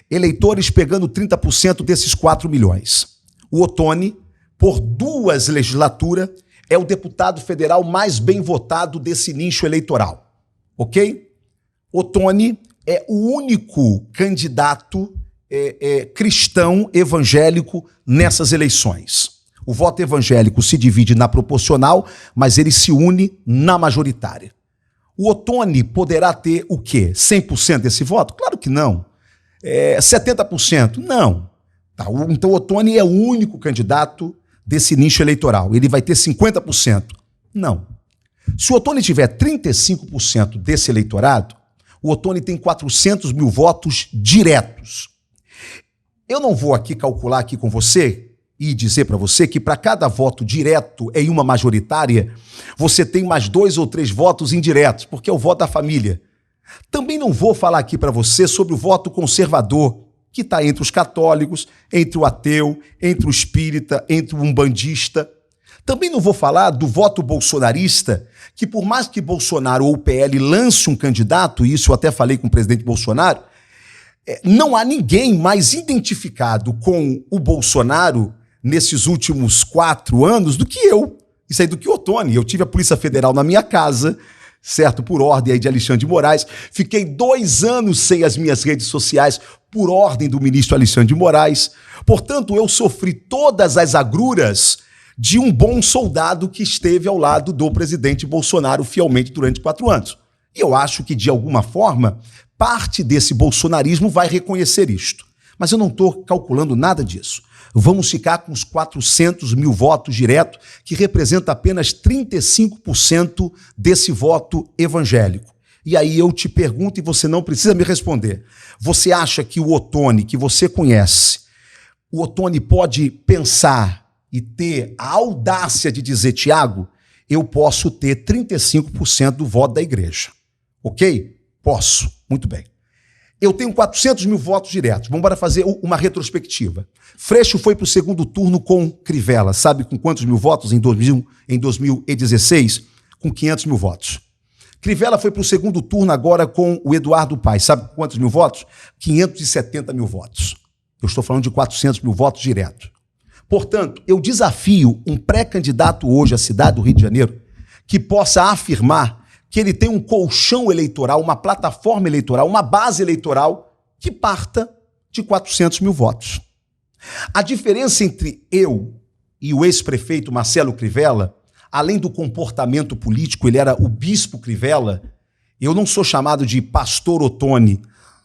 eleitores pegando 30% desses 4 milhões. O Ottoni, por 2 legislaturas, é o deputado federal mais bem votado desse nicho eleitoral, ok? Ottoni é o único candidato cristão evangélico nessas eleições. O voto evangélico se divide na proporcional, mas ele se une na majoritária. O Ottoni poderá ter o quê? 100% desse voto? Claro que não. 70%? Não. Tá, então o Ottoni é o único candidato desse nicho eleitoral. Ele vai ter 50%? Não. Se o Ottoni tiver 35% desse eleitorado, o Ottoni tem 400.000 votos diretos. Eu não vou aqui calcular aqui com você e dizer para você que para cada voto direto em uma majoritária, você tem mais 2 ou 3 votos indiretos, porque é o voto da família. Também não vou falar aqui para você sobre o voto conservador, que está entre os católicos, entre o ateu, entre o espírita, entre o umbandista. Também não vou falar do voto bolsonarista, que por mais que Bolsonaro ou o PL lance um candidato, e isso eu até falei com o presidente Bolsonaro, não há ninguém mais identificado com o Bolsonaro nesses últimos 4 anos do que eu. Isso aí do que o Ottoni. Eu tive a Polícia Federal na minha casa, certo? Por ordem aí de Alexandre de Moraes. Fiquei 2 anos sem as minhas redes sociais por ordem do ministro Alexandre de Moraes. Portanto, eu sofri todas as agruras de um bom soldado que esteve ao lado do presidente Bolsonaro fielmente durante 4 anos. E eu acho que, de alguma forma, parte desse bolsonarismo vai reconhecer isto. Mas eu não estou calculando nada disso. Vamos ficar com os 400.000 votos diretos, que representa apenas 35% desse voto evangélico. E aí eu te pergunto, e você não precisa me responder. Você acha que o Ottoni, que você conhece, o Ottoni pode pensar e ter a audácia de dizer, Tiago, eu posso ter 35% do voto da igreja. Ok? Posso. Muito bem. Eu tenho 400.000 votos diretos. Vamos embora fazer uma retrospectiva. Freixo foi para o segundo turno com Crivella. Sabe com quantos mil votos em 2016? Com 500.000 votos. Crivella foi para o segundo turno agora com o Eduardo Paes. Sabe com quantos mil votos? 570.000 votos. Eu estou falando de 400.000 votos diretos. Portanto, eu desafio um pré-candidato hoje à cidade do Rio de Janeiro que possa afirmar que ele tem um colchão eleitoral, uma plataforma eleitoral, uma base eleitoral que parta de 400.000 votos. A diferença entre eu e o ex-prefeito Marcelo Crivella, além do comportamento político, ele era o bispo Crivella, eu não sou chamado de pastor Ottoni,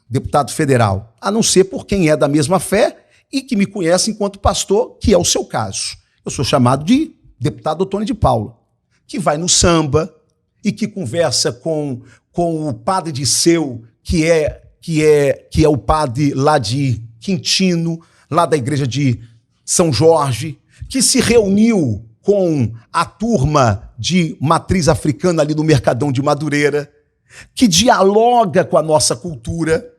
deputado federal, a não ser por quem é da mesma fé e que me conhece enquanto pastor, que é o seu caso. Eu sou chamado de deputado Ottoni de Paula, que vai no samba, e que conversa com o padre Disseu, que é o padre lá de Quintino, lá da igreja de São Jorge, que se reuniu com a turma de matriz africana ali no Mercadão de Madureira, que dialoga com a nossa cultura.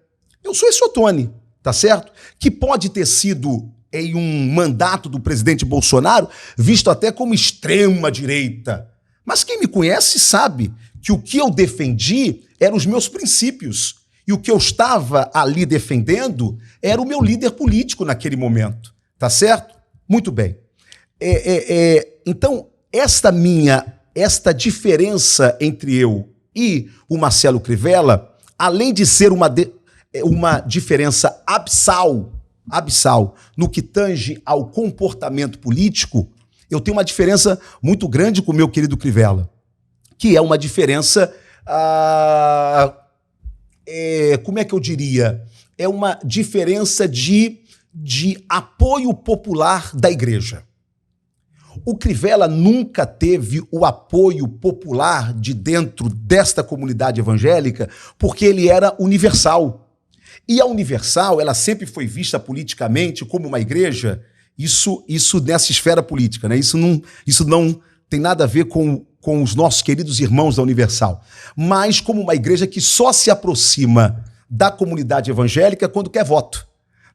Eu sou esse Ottoni, tá certo? Que pode ter sido em um mandato do presidente Bolsonaro, visto até como extrema-direita. Mas quem me conhece sabe que o que eu defendi eram os meus princípios. E o que eu estava ali defendendo era o meu líder político naquele momento. Tá certo? Muito bem. Então, esta diferença entre eu e o Marcelo Crivella, além de ser uma diferença abissal no que tange ao comportamento político, eu tenho uma diferença muito grande com o meu querido Crivella, que é uma diferença, como é que eu diria? É uma diferença de apoio popular da igreja. O Crivella nunca teve o apoio popular de dentro desta comunidade evangélica porque ele era universal. E a Universal, ela sempre foi vista politicamente como uma igreja, isso nessa esfera política, né? Isso não tem nada a ver com os nossos queridos irmãos da Universal, mas como uma igreja que só se aproxima da comunidade evangélica quando quer voto.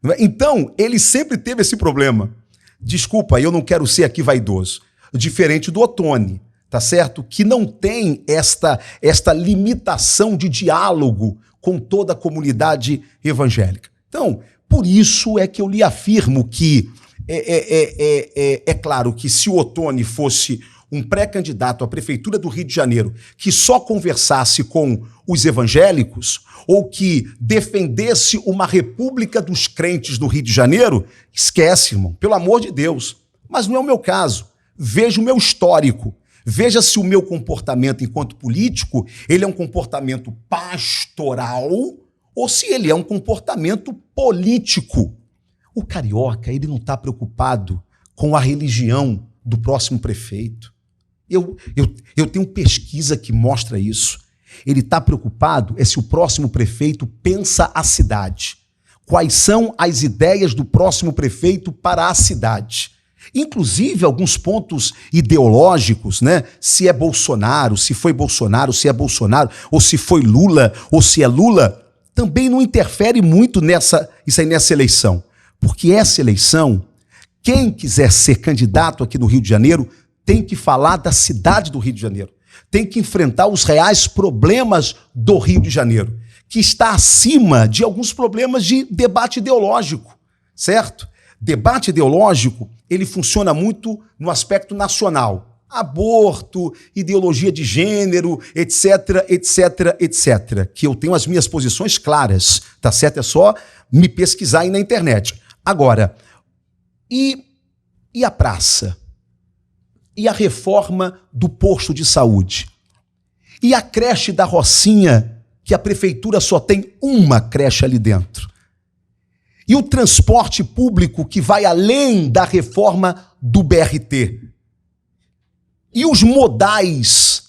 Não é? Então, ele sempre teve esse problema. Desculpa, eu não quero ser aqui vaidoso. Diferente do Ottoni, tá certo? Que não tem esta limitação de diálogo com toda a comunidade evangélica. Então, por isso é que eu lhe afirmo que é claro que se o Ottoni fosse um pré-candidato à Prefeitura do Rio de Janeiro que só conversasse com os evangélicos ou que defendesse uma república dos crentes no Rio de Janeiro, esquece, irmão, pelo amor de Deus. Mas não é o meu caso. Veja o meu histórico. Veja se o meu comportamento enquanto político ele é um comportamento pastoral ou se ele é um comportamento político. O carioca, ele não está preocupado com a religião do próximo prefeito. Eu tenho pesquisa que mostra isso. Ele está preocupado se o próximo prefeito pensa a cidade. Quais são as ideias do próximo prefeito para a cidade? Inclusive alguns pontos ideológicos, né? Se é Bolsonaro, se foi Bolsonaro, se é Bolsonaro, ou se foi Lula, ou se é Lula, também não interfere muito nessa eleição. Porque essa eleição, quem quiser ser candidato aqui no Rio de Janeiro, tem que falar da cidade do Rio de Janeiro. Tem que enfrentar os reais problemas do Rio de Janeiro, que está acima de alguns problemas de debate ideológico, certo? Debate ideológico, ele funciona muito no aspecto nacional. Aborto, ideologia de gênero, etc, etc, etc. Que eu tenho as minhas posições claras, tá certo? É só me pesquisar aí na internet. Agora, e a praça? E a reforma do posto de saúde? E a creche da Rocinha, que a prefeitura só tem uma creche ali dentro? E o transporte público que vai além da reforma do BRT? E os modais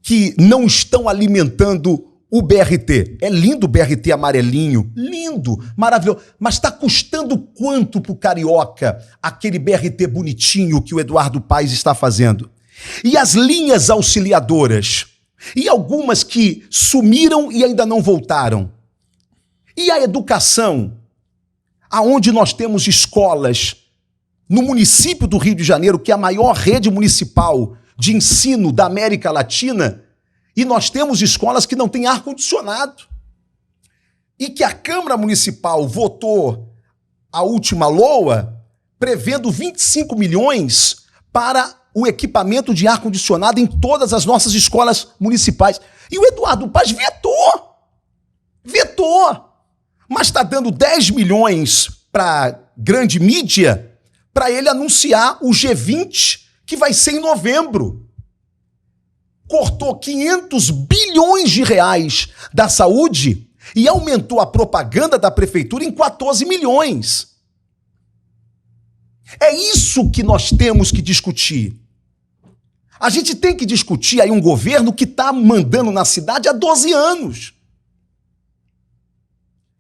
que não estão alimentando o BRT? É lindo o BRT amarelinho, lindo, maravilhoso, mas está custando quanto para o carioca aquele BRT bonitinho que o Eduardo Paes está fazendo? E as linhas auxiliadoras? E algumas que sumiram e ainda não voltaram? E a educação? Aonde nós temos escolas no município do Rio de Janeiro, que é a maior rede municipal de ensino da América Latina, e nós temos escolas que não têm ar-condicionado. E que a Câmara Municipal votou a última LOA prevendo 25 milhões para o equipamento de ar-condicionado em todas as nossas escolas municipais. E o Eduardo Paes vetou. Mas está dando 10 milhões para grande mídia para ele anunciar o G20, que vai ser em novembro. Cortou 500 bilhões de reais da saúde e aumentou a propaganda da prefeitura em 14 milhões. É isso que nós temos que discutir. A gente tem que discutir aí um governo que está mandando na cidade há 12 anos.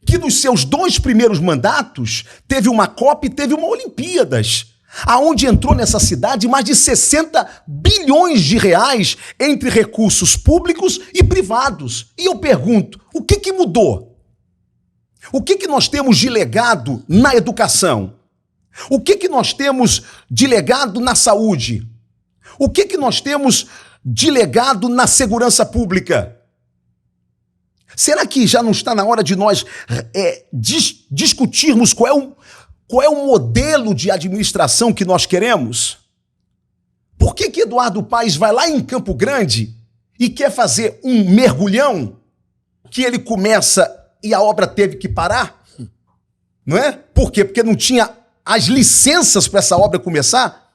Que nos seus 2 primeiros mandatos teve uma Copa e teve uma Olimpíadas, aonde entrou nessa cidade mais de 60 bilhões de reais entre recursos públicos e privados. E eu pergunto, o que mudou? O que nós temos de legado na educação? O que nós temos de legado na saúde? O que nós temos de legado na segurança pública? Será que já não está na hora de nós discutirmos qual é o modelo de administração que nós queremos? Por que Eduardo Paes vai lá em Campo Grande e quer fazer um mergulhão que ele começa e a obra teve que parar? Não é? Por quê? Porque não tinha as licenças para essa obra começar?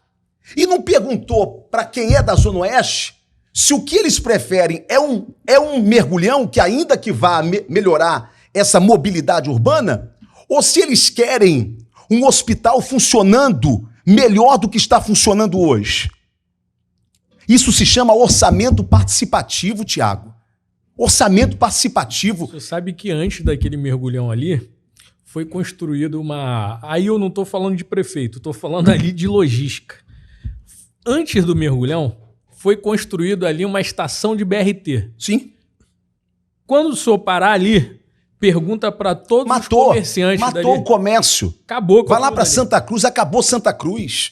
E não perguntou para quem é da Zona Oeste se o que eles preferem é um mergulhão que ainda que vá melhorar essa mobilidade urbana, ou se eles querem um hospital funcionando melhor do que está funcionando hoje. Isso se chama orçamento participativo, Tiago. Orçamento participativo.
Você sabe que antes daquele mergulhão ali, foi construída uma... Aí eu não estou falando de prefeito, estou falando ali de logística. Antes do mergulhão, foi construída ali uma estação de BRT.
Sim.
Quando o senhor parar ali, pergunta para todos os comerciantes
matou
dali.
O comércio.
Acabou.
Vai lá para Santa Cruz, acabou Santa Cruz.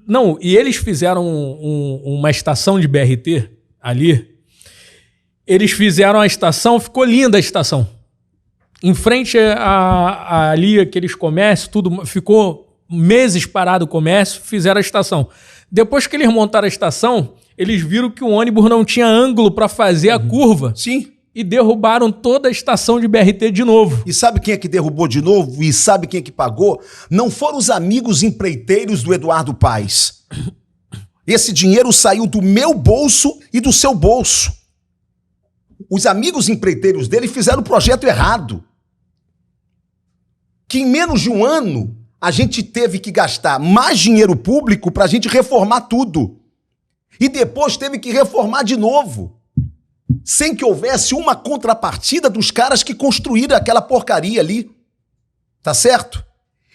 Não, e eles fizeram uma estação de BRT ali. Eles fizeram a estação, ficou linda a estação. Em frente ali, aqueles comércios, tudo ficou meses parado o comércio, fizeram a estação. Depois que eles montaram a estação, eles viram que o ônibus não tinha ângulo para fazer a curva.
Sim.
E derrubaram toda a estação de BRT de novo.
E sabe quem é que derrubou de novo? E sabe quem é que pagou? Não foram os amigos empreiteiros do Eduardo Paes. Esse dinheiro saiu do meu bolso e do seu bolso. Os amigos empreiteiros dele fizeram o projeto errado. Que em menos de um ano, a gente teve que gastar mais dinheiro público para a gente reformar tudo. E depois teve que reformar de novo. Sem que houvesse uma contrapartida dos caras que construíram aquela porcaria ali. Tá certo?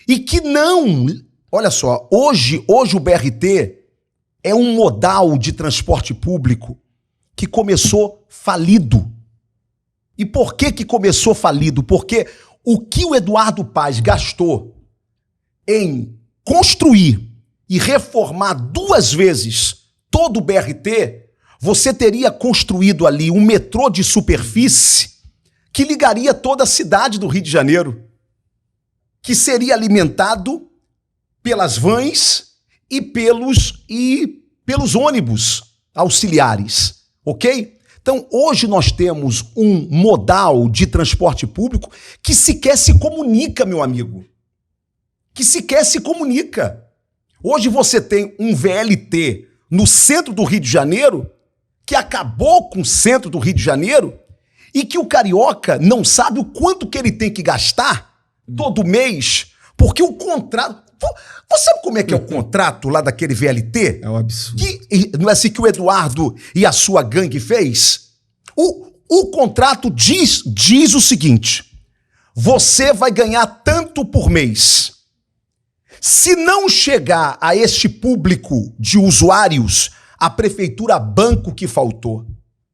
E que não... Olha só, hoje o BRT é um modal de transporte público que começou falido. E por que começou falido? Porque o que o Eduardo Paes gastou em construir e reformar 2 vezes todo o BRT, você teria construído ali um metrô de superfície que ligaria toda a cidade do Rio de Janeiro, que seria alimentado pelas vans e pelos ônibus auxiliares, ok? Então, hoje nós temos um modal de transporte público que sequer se comunica, meu amigo. Que sequer se comunica. Hoje você tem um VLT no centro do Rio de Janeiro que acabou com o centro do Rio de Janeiro e que o carioca não sabe o quanto que ele tem que gastar todo mês, porque o contrato... Você sabe como é que é o contrato lá daquele VLT?
É um absurdo.
Não é assim que o Eduardo e a sua gangue fez? O contrato diz o seguinte: você vai ganhar tanto por mês. Se não chegar a este público de usuários, a prefeitura banca o que faltou.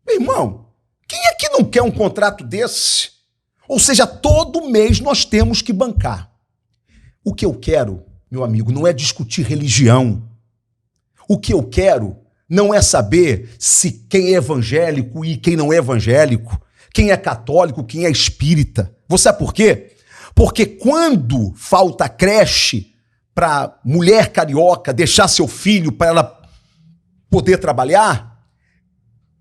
Meu irmão, quem é que não quer um contrato desse? Ou seja, todo mês nós temos que bancar. O que eu quero, meu amigo, não é discutir religião. O que eu quero não é saber se quem é evangélico e quem não é evangélico, quem é católico, quem é espírita. Você sabe por quê? Porque quando falta creche para mulher carioca deixar seu filho para ela poder trabalhar,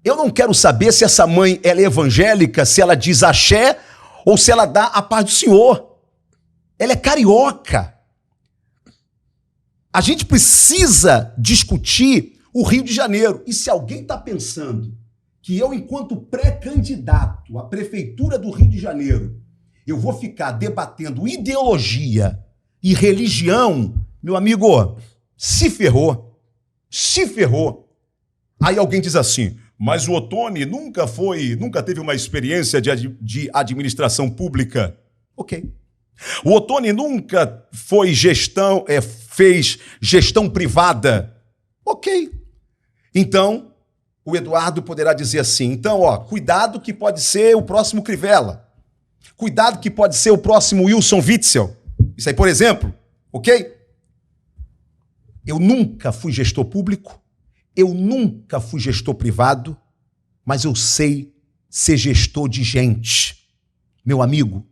eu não quero saber se essa mãe ela é evangélica, se ela diz axé ou se ela dá a paz do Senhor. Ela é carioca. A gente precisa discutir o Rio de Janeiro. E se alguém está pensando que eu, enquanto pré-candidato à prefeitura do Rio de Janeiro, eu vou ficar debatendo ideologia e religião, meu amigo, se ferrou. Se ferrou. Aí alguém diz assim, mas o Ottoni nunca teve uma experiência de administração pública. Ok. O Ottoni nunca fez gestão privada. Ok. Então, o Eduardo poderá dizer assim, então, cuidado que pode ser o próximo Crivella. Cuidado que pode ser o próximo Wilson Witzel. Isso aí, por exemplo, ok? Eu nunca fui gestor público, eu nunca fui gestor privado, mas eu sei ser gestor de gente. Meu amigo,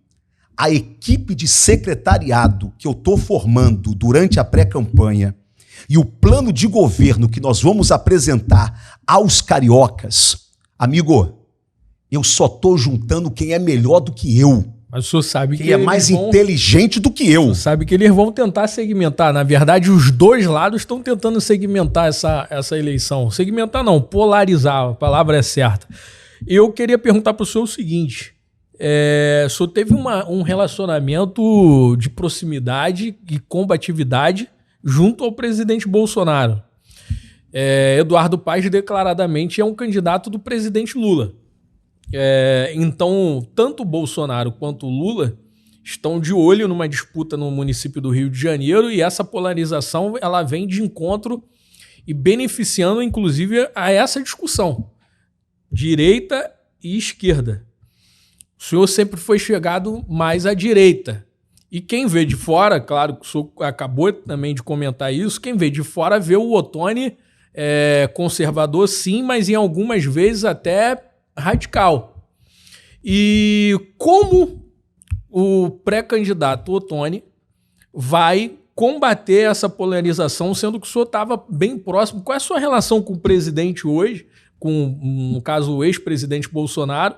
a equipe de secretariado que eu estou formando durante a pré-campanha e o plano de governo que nós vamos apresentar aos cariocas, amigo, eu só estou juntando quem é melhor do que eu.
Mas o senhor sabe
que é mais inteligente do que eu.
O senhor sabe que eles vão tentar segmentar. Na verdade, os dois lados estão tentando segmentar essa eleição. Segmentar não, polarizar, a palavra é certa. Eu queria perguntar para o senhor o seguinte. O senhor teve um relacionamento de proximidade e combatividade junto ao presidente Bolsonaro. Eduardo Paes declaradamente é um candidato do presidente Lula. Então, tanto o Bolsonaro quanto o Lula estão de olho numa disputa no município do Rio de Janeiro e essa polarização ela vem de encontro e beneficiando, inclusive, a essa discussão. Direita e esquerda. O senhor sempre foi chegado mais à direita. E quem vê de fora, claro que o senhor acabou também de comentar isso, quem vê de fora vê o Ottoni conservador sim, mas em algumas vezes até radical. E como o pré-candidato Ottoni vai combater essa polarização, sendo que o senhor estava bem próximo? Qual é a sua relação com o presidente hoje, com, no caso, o ex-presidente Bolsonaro,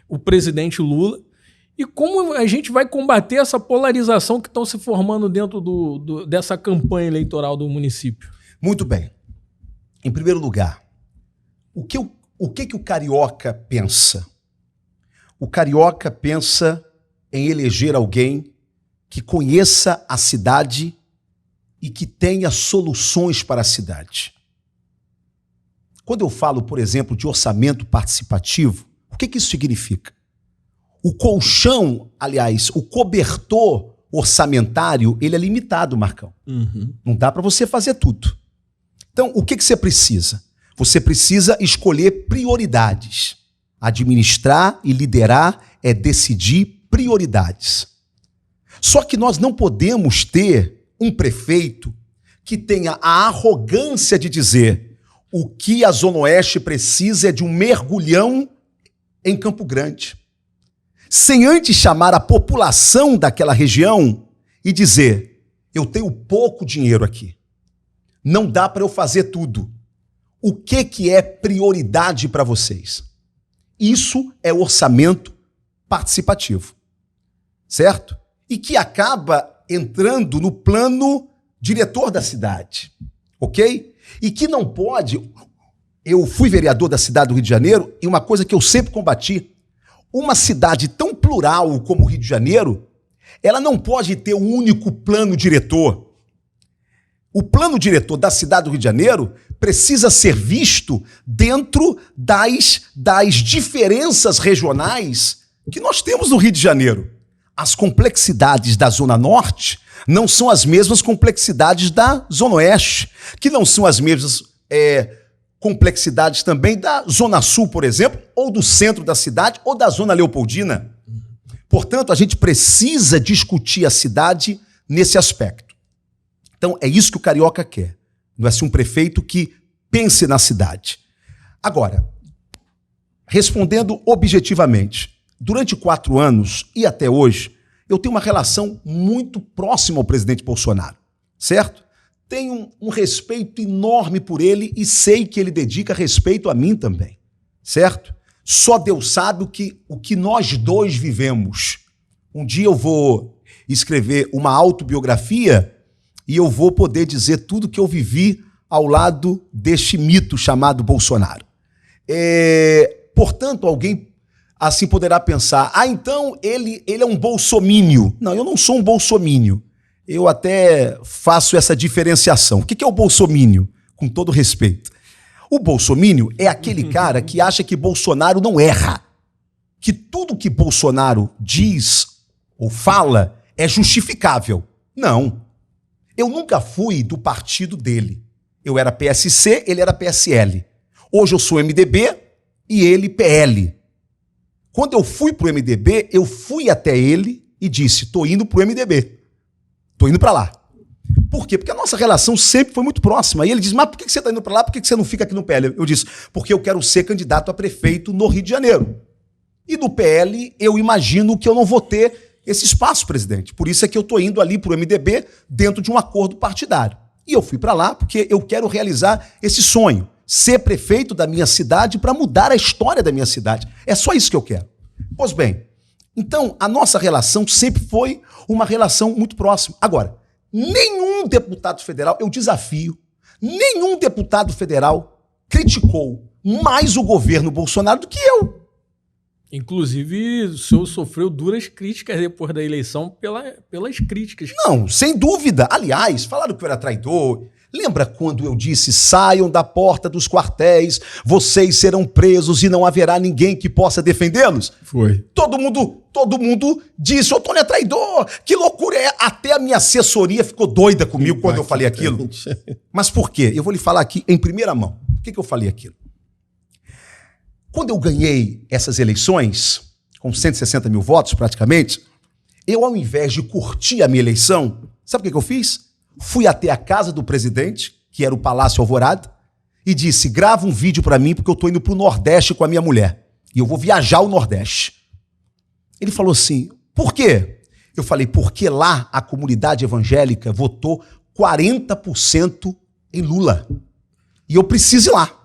o presidente Lula, e como a gente vai combater essa polarização que estão se formando dentro dessa campanha eleitoral do município?
Muito bem. Em primeiro lugar, o que o carioca pensa? O carioca pensa em eleger alguém que conheça a cidade e que tenha soluções para a cidade. Quando eu falo, por exemplo, de orçamento participativo, o que isso significa? O colchão, aliás, o cobertor orçamentário, ele é limitado, Marcão. Não dá para você fazer tudo. Então, o que você precisa? Você precisa escolher prioridades. Administrar e liderar é decidir prioridades. Só que nós não podemos ter um prefeito que tenha a arrogância de dizer o que a Zona Oeste precisa é de um mergulhão em Campo Grande, sem antes chamar a população daquela região e dizer: eu tenho pouco dinheiro aqui, não dá para eu fazer tudo. O que é prioridade para vocês? Isso é orçamento participativo, certo? E que acaba entrando no plano diretor da cidade, ok? E que não pode... Eu fui vereador da cidade do Rio de Janeiro e uma coisa que eu sempre combati, uma cidade tão plural como o Rio de Janeiro, ela não pode ter um único plano diretor. O plano diretor da cidade do Rio de Janeiro precisa ser visto dentro das diferenças regionais que nós temos no Rio de Janeiro. As complexidades da Zona Norte não são as mesmas complexidades da Zona Oeste, que não são as mesmas complexidades também da Zona Sul, por exemplo, ou do centro da cidade, ou da Zona Leopoldina. Portanto, a gente precisa discutir a cidade nesse aspecto. Então, é isso que o carioca quer. Não é assim um prefeito que pense na cidade. Agora, respondendo objetivamente, durante 4 anos e até hoje, eu tenho uma relação muito próxima ao presidente Bolsonaro, certo? Tenho um respeito enorme por ele e sei que ele dedica respeito a mim também, certo? Só Deus sabe o que nós dois vivemos. Um dia eu vou escrever uma autobiografia e eu vou poder dizer tudo que eu vivi ao lado deste mito chamado Bolsonaro. Portanto, alguém assim poderá pensar, então ele é um bolsomínio. Não, eu não sou um bolsomínio. Eu até faço essa diferenciação. O que é o bolsomínio? Com todo respeito. O bolsomínio é aquele cara que acha que Bolsonaro não erra. Que tudo que Bolsonaro diz ou fala é justificável. Não. Eu nunca fui do partido dele. Eu era PSC, ele era PSL. Hoje eu sou MDB e ele PL. Quando eu fui pro MDB, eu fui até ele e disse, tô indo pro MDB. Tô indo para lá. Por quê? Porque a nossa relação sempre foi muito próxima. E ele diz, mas por que você está indo para lá? Por que você não fica aqui no PL? Eu disse, porque eu quero ser candidato a prefeito no Rio de Janeiro. E no PL, eu imagino que eu não vou ter esse espaço, presidente. Por isso é que eu estou indo ali para o MDB dentro de um acordo partidário. E eu fui para lá porque eu quero realizar esse sonho. Ser prefeito da minha cidade para mudar a história da minha cidade. É só isso que eu quero. Pois bem, então a nossa relação sempre foi uma relação muito próxima. Agora, nenhum deputado federal, eu desafio, nenhum deputado federal criticou mais o governo Bolsonaro do que eu.
Inclusive, o senhor sofreu duras críticas depois da eleição pelas críticas.
Não, sem dúvida. Aliás, falaram que eu era traidor. Lembra quando eu disse, saiam da porta dos quartéis, vocês serão presos e não haverá ninguém que possa defendê-los?
Foi.
Todo mundo disse, Ottoni é traidor, que loucura é. Até a minha assessoria ficou doida comigo quando eu falei aquilo. Mas por quê? Eu vou lhe falar aqui em primeira mão. Por que eu falei aquilo? Quando eu ganhei essas eleições, com 160 mil votos praticamente, eu, ao invés de curtir a minha eleição, sabe o que eu fiz? Fui até a casa do presidente, que era o Palácio Alvorada, e disse, grava um vídeo para mim porque eu tô indo pro Nordeste com a minha mulher. E eu vou viajar ao Nordeste. Ele falou assim, por quê? Eu falei, porque lá a comunidade evangélica votou 40% em Lula. E eu preciso ir lá.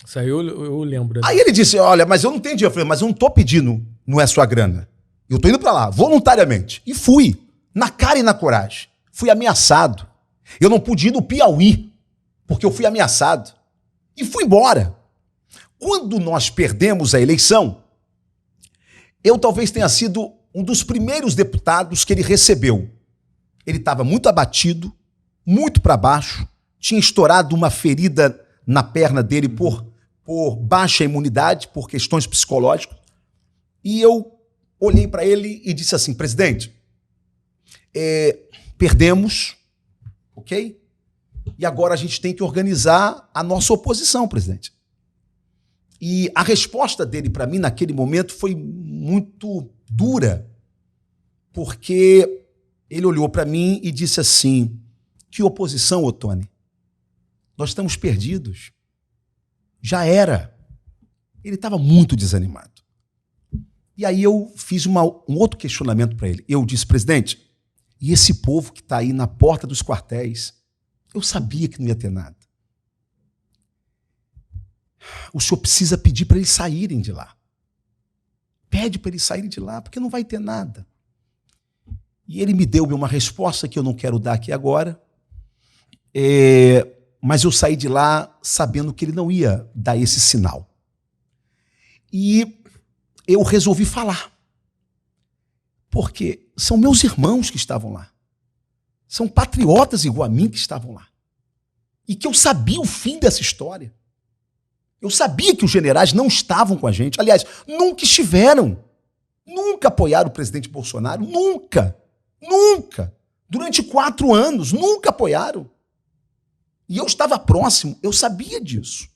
Isso aí eu lembro.
Aí ele disse, olha, mas eu não tenho dinheiro. Eu falei, mas eu não tô pedindo, não é sua grana. Eu tô indo pra lá, voluntariamente. E fui, na cara e na coragem. Fui ameaçado. Eu não pude ir no Piauí, porque eu fui ameaçado. E fui embora. Quando nós perdemos a eleição, eu talvez tenha sido um dos primeiros deputados que ele recebeu. Ele estava muito abatido, muito para baixo, tinha estourado uma ferida na perna dele por baixa imunidade, por questões psicológicas. E eu olhei para ele e disse assim, presidente, perdemos, ok? E agora a gente tem que organizar a nossa oposição, presidente. E a resposta dele para mim naquele momento foi muito dura, porque ele olhou para mim e disse assim, que oposição, Ottoni? Nós estamos perdidos. Já era. Ele estava muito desanimado. E aí eu fiz um outro questionamento para ele. Eu disse, presidente, e esse povo que está aí na porta dos quartéis, eu sabia que não ia ter nada. O senhor precisa pedir para eles saírem de lá. Pede para eles saírem de lá, porque não vai ter nada. E ele me deu uma resposta que eu não quero dar aqui agora, mas eu saí de lá sabendo que ele não ia dar esse sinal. E eu resolvi falar. Porque são meus irmãos que estavam lá. São patriotas igual a mim que estavam lá. E que eu sabia o fim dessa história. Eu sabia que os generais não estavam com a gente. Aliás, nunca estiveram. Nunca apoiaram o presidente Bolsonaro. Nunca. Nunca. Durante 4 anos, nunca apoiaram. E eu estava próximo, eu sabia disso.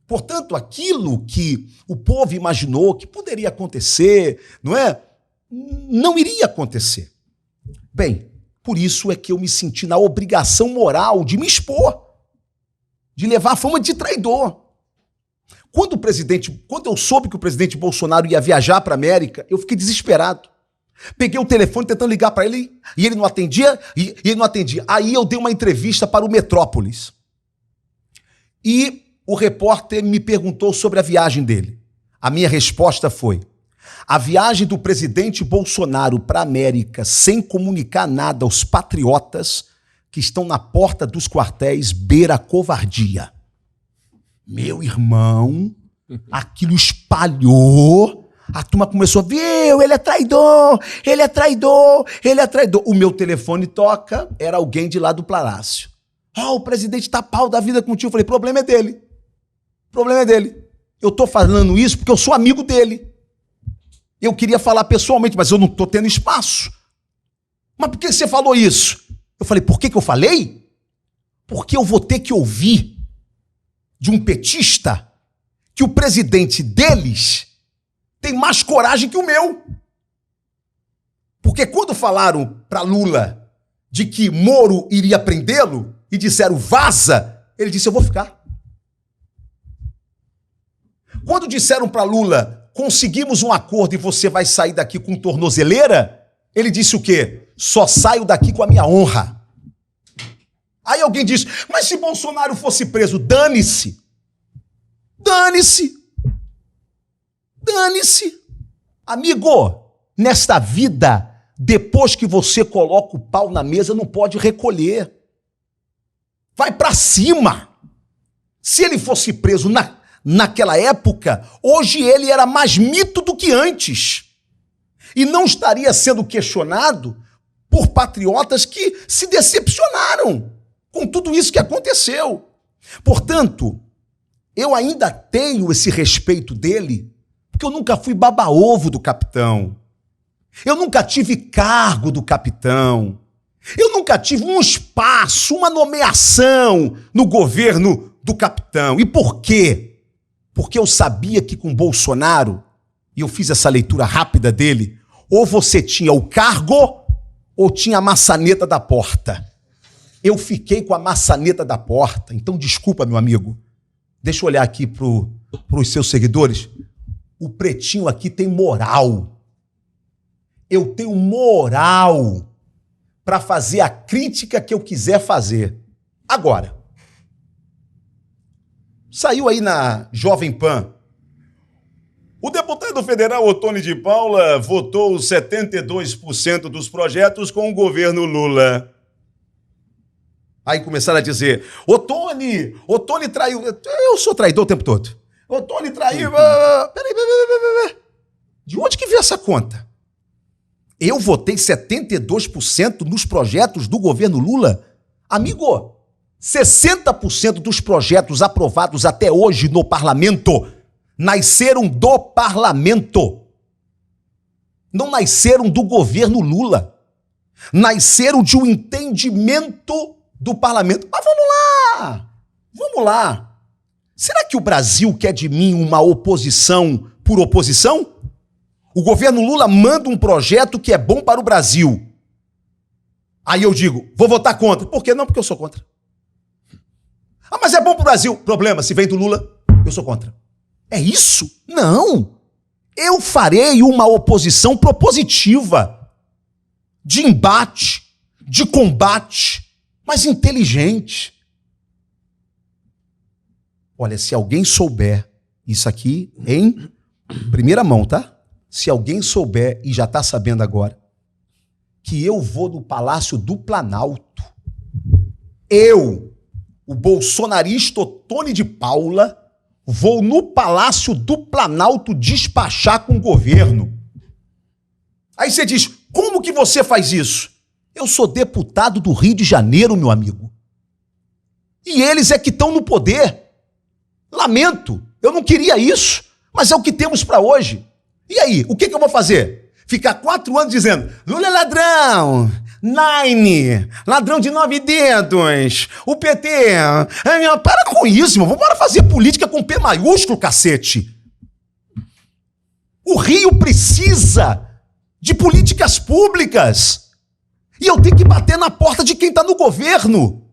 Portanto, aquilo que o povo imaginou que poderia acontecer, não é? Não iria acontecer. Bem, por isso é que eu me senti na obrigação moral de me expor, de levar a fama de traidor. Quando eu soube que o presidente Bolsonaro ia viajar para a América, eu fiquei desesperado. Peguei o telefone tentando ligar para ele e ele não atendia, e ele não atendia. Aí eu dei uma entrevista para o Metrópolis. E o repórter me perguntou sobre a viagem dele. A minha resposta foi: a viagem do presidente Bolsonaro para a América sem comunicar nada aos patriotas que estão na porta dos quartéis beira a covardia. Meu irmão, aquilo espalhou. A turma começou a ver, ele é traidor, ele é traidor, ele é traidor. O meu telefone toca, era alguém de lá do Palácio. O presidente tá pau da vida contigo. Eu falei, problema é dele. Problema é dele. Eu tô falando isso porque eu sou amigo dele. Eu queria falar pessoalmente, mas eu não tô tendo espaço. Mas por que você falou isso? Eu falei, por que eu falei? Porque eu vou ter que ouvir de um petista que o presidente deles tem mais coragem que o meu. Porque quando falaram para Lula de que Moro iria prendê-lo e disseram vaza, ele disse eu vou ficar. Quando disseram para Lula conseguimos um acordo e você vai sair daqui com tornozeleira, ele disse o quê? Só saio daqui com a minha honra. Aí alguém diz, mas se Bolsonaro fosse preso, dane-se. Dane-se. Dane-se. Amigo, nesta vida, depois que você coloca o pau na mesa, não pode recolher. Vai pra cima. Se ele fosse preso naquela época, hoje ele era mais mito do que antes. E não estaria sendo questionado por patriotas que se decepcionaram com tudo isso que aconteceu. Portanto, eu ainda tenho esse respeito dele, porque eu nunca fui baba-ovo do capitão. Eu nunca tive cargo do capitão. Eu nunca tive um espaço, uma nomeação no governo do capitão. E por quê? Porque eu sabia que com Bolsonaro, e eu fiz essa leitura rápida dele, ou você tinha o cargo ou tinha a maçaneta da porta. Eu fiquei com a maçaneta da porta. Então, desculpa, meu amigo. Deixa eu olhar aqui para os seus seguidores. O pretinho aqui tem moral. Eu tenho moral para fazer a crítica que eu quiser fazer. Agora, saiu aí na Jovem Pan. O deputado federal Ottoni de Paula votou 72% dos projetos com o governo Lula. Aí começaram a dizer, Ottoni traiu. Eu sou traidor o tempo todo. Ottoni traiu. Peraí. De onde que veio essa conta? Eu votei 72% nos projetos do governo Lula? Amigo, 60% dos projetos aprovados até hoje no parlamento nasceram do parlamento. Não nasceram do governo Lula. Nasceram de um entendimento do parlamento. Mas vamos lá. Será que o Brasil quer de mim uma oposição por oposição? O governo Lula manda um projeto que é bom para o Brasil. Aí eu digo, vou votar contra. Por quê? Não, porque eu sou contra. Ah, mas é bom para o Brasil. Problema, se vem do Lula, eu sou contra. É isso? Não. Eu farei uma oposição propositiva, de embate, de combate, mas inteligente. Olha, se alguém souber, isso aqui em primeira mão, tá? Se alguém souber, e já está sabendo agora, que eu vou no Palácio do Planalto, eu, o bolsonarista Ottoni de Paula, vou no Palácio do Planalto despachar com o governo. Aí você diz, como que você faz isso? Eu sou deputado do Rio de Janeiro, meu amigo. E eles é que estão no poder. Lamento, eu não queria isso, mas é o que temos para hoje. E aí, o que eu vou fazer? Ficar 4 anos dizendo, Lula é ladrão, ladrão de 9 dedos, o PT... para com isso, irmão. Vamos fazer política com P maiúsculo, cacete. O Rio precisa de políticas públicas. E eu tenho que bater na porta de quem está no governo.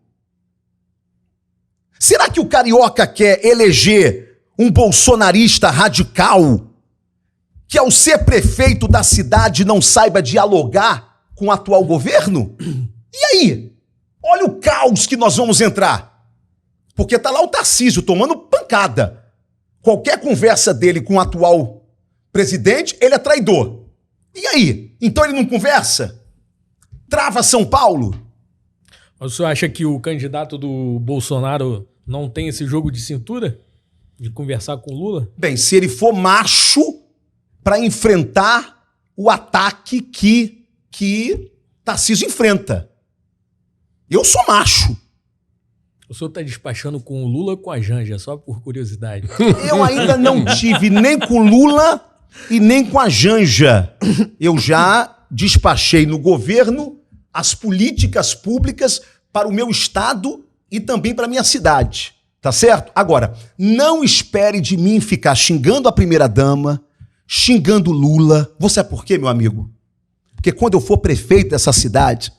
Será que o carioca quer eleger um bolsonarista radical que, ao ser prefeito da cidade, não saiba dialogar com o atual governo? E aí? Olha o caos que nós vamos entrar. Porque tá lá o Tarcísio tomando pancada. Qualquer conversa dele com o atual presidente, ele é traidor. E aí? Então ele não conversa? Trava São Paulo?
O senhor acha que o candidato do Bolsonaro não tem esse jogo de cintura? De conversar com o Lula?
Bem, se ele for macho para enfrentar o ataque que Tarcísio enfrenta. Eu sou macho.
O senhor está despachando com o Lula ou com a Janja, só por curiosidade?
Eu ainda não tive nem com Lula e nem com a Janja. Eu já despachei no governo as políticas públicas para o meu estado e também para a minha cidade. Tá certo? Agora, não espere de mim ficar xingando a primeira-dama, xingando Lula. Você sabe por quê, meu amigo? Porque quando eu for prefeito dessa cidade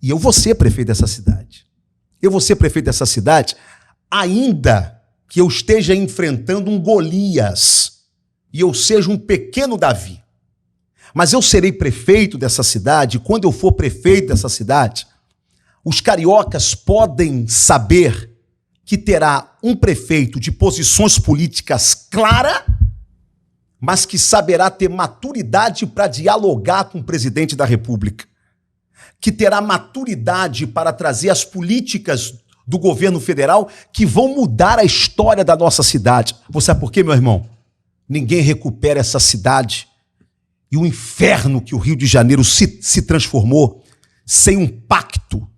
E eu vou ser prefeito dessa cidade. Eu vou ser prefeito dessa cidade, ainda que eu esteja enfrentando um Golias e eu seja um pequeno Davi. Mas eu serei prefeito dessa cidade, e quando eu for prefeito dessa cidade, os cariocas podem saber que terá um prefeito de posições políticas claras, mas que saberá ter maturidade para dialogar com o presidente da República, que terá maturidade para trazer as políticas do governo federal que vão mudar a história da nossa cidade. Você sabe por quê, meu irmão? Ninguém recupera essa cidade e o inferno que o Rio de Janeiro se transformou sem um pacto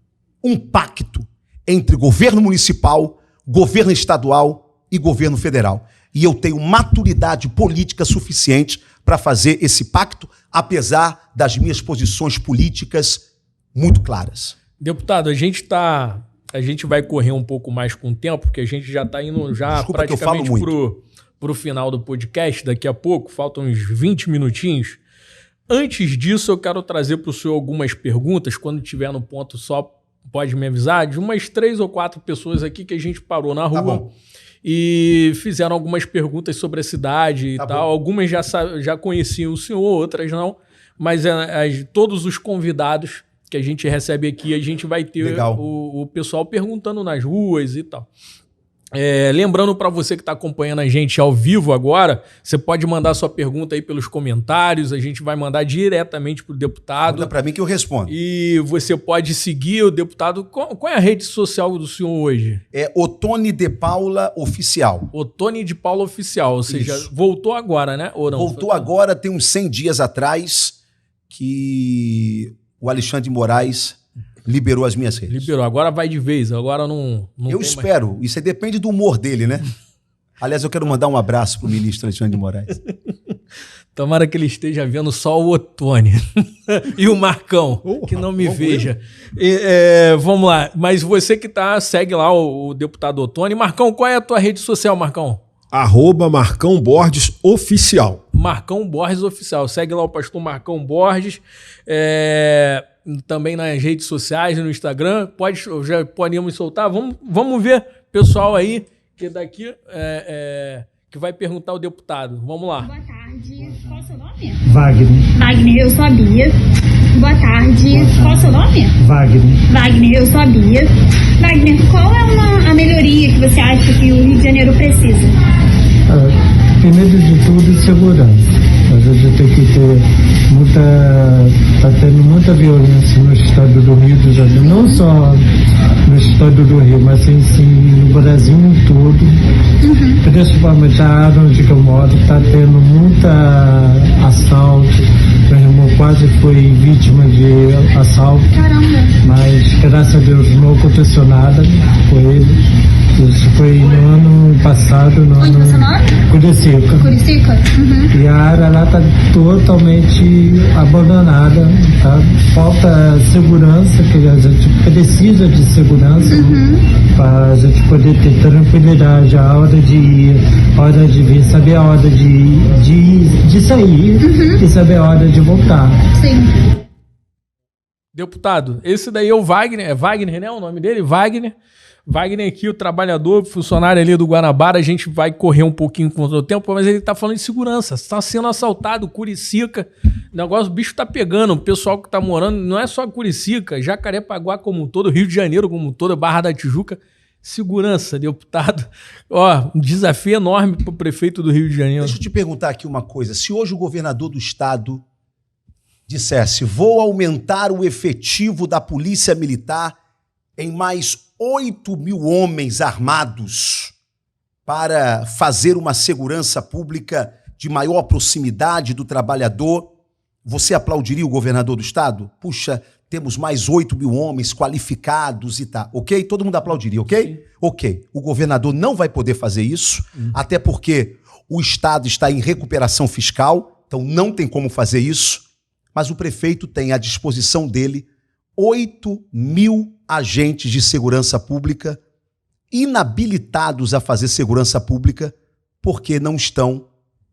entre governo municipal, governo estadual e governo federal. E eu tenho maturidade política suficiente para fazer esse pacto, apesar das minhas posições políticas muito claras.
Deputado, a gente vai correr um pouco mais com o tempo, porque a gente já está indo
Desculpa
praticamente para o final do podcast, daqui a pouco, faltam uns 20 minutinhos. Antes disso, eu quero trazer para o senhor algumas perguntas, quando tiver no ponto só pode me avisar, de umas 3 ou 4 pessoas aqui que a gente parou na rua e fizeram algumas perguntas sobre a cidade e tal. Bom. Algumas já conheciam o senhor, outras não, mas todos os convidados que a gente recebe aqui, a gente vai ter o pessoal perguntando nas ruas e tal. Lembrando para você que está acompanhando a gente ao vivo agora, você pode mandar sua pergunta aí pelos comentários, a gente vai mandar diretamente para o deputado.
Manda para mim que eu respondo.
E você pode seguir o deputado. Qual é a rede social do senhor hoje?
É Ottoni de Paula Oficial.
Ottoni de Paula Oficial, ou seja, voltou agora, né? Ou não?
Voltou agora, tem uns 100 dias atrás que o Alexandre de Moraes liberou as minhas redes.
Liberou, agora vai de vez, agora não
eu espero, mais. Isso aí depende do humor dele, né? Aliás, eu quero mandar um abraço pro ministro Alexandre de Moraes.
Tomara que ele esteja vendo só o Ottoni e o Marcão, que não me veja. Vamos lá, mas você que segue lá o deputado Ottoni. Marcão, qual é a tua rede social, Marcão?
@Marcão Borges Oficial.
Marcão Borges Oficial. Segue lá o pastor Marcão Borges. Também nas redes sociais, no Instagram. Já podemos soltar. Vamos ver pessoal aí que daqui que vai perguntar ao deputado. Vamos lá.
Boa tarde. Qual é o seu nome?
Wagner.
Wagner, eu sou a Bia. Boa tarde. Qual é o seu nome?
Wagner.
Wagner, eu sou a Bia. Wagner, qual é a melhoria que você acha que o Rio de Janeiro precisa?
Primeiro de tudo, segurança. A gente tem que ter está tendo muita violência no estado do Rio de Janeiro, não só no estado do Rio, mas sim no Brasil todo. Principalmente a área onde eu moro, está tendo muita assalto. Meu irmão quase foi vítima de assalto.
Caramba!
Mas graças a Deus não aconteceu nada com ele. Isso foi no ano passado, no
Onde você mora?
Curicica.
Curicica? Uhum.
E a área lá está totalmente abandonada, tá? Falta segurança, que a gente precisa de segurança para a gente poder ter tranquilidade, a hora de ir, a hora de vir, saber a hora de sair e saber a hora de voltar.
Sim.
Deputado, esse daí é o Wagner, Wagner, né? O nome dele? Wagner aqui, o trabalhador, funcionário ali do Guanabara. A gente vai correr um pouquinho contra o tempo, mas ele tá falando de segurança. Está sendo assaltado, Curicica. O bicho tá pegando. O pessoal que tá morando, não é só Curicica, Jacarepaguá como um todo, Rio de Janeiro como um todo, Barra da Tijuca. Segurança, deputado. Um desafio enorme pro prefeito do Rio de Janeiro.
Deixa eu te perguntar aqui uma coisa. Se hoje o governador do estado dissesse: vou aumentar o efetivo da Polícia Militar em mais 8.000 homens armados para fazer uma segurança pública de maior proximidade do trabalhador, você aplaudiria o governador do estado? Puxa, temos mais 8.000 homens qualificados e tá, ok? Todo mundo aplaudiria, ok? Sim. Ok. O governador não vai poder fazer isso, até porque o estado está em recuperação fiscal, então não tem como fazer isso, mas o prefeito tem à disposição dele 8.000 agentes de segurança pública inabilitados a fazer segurança pública porque não estão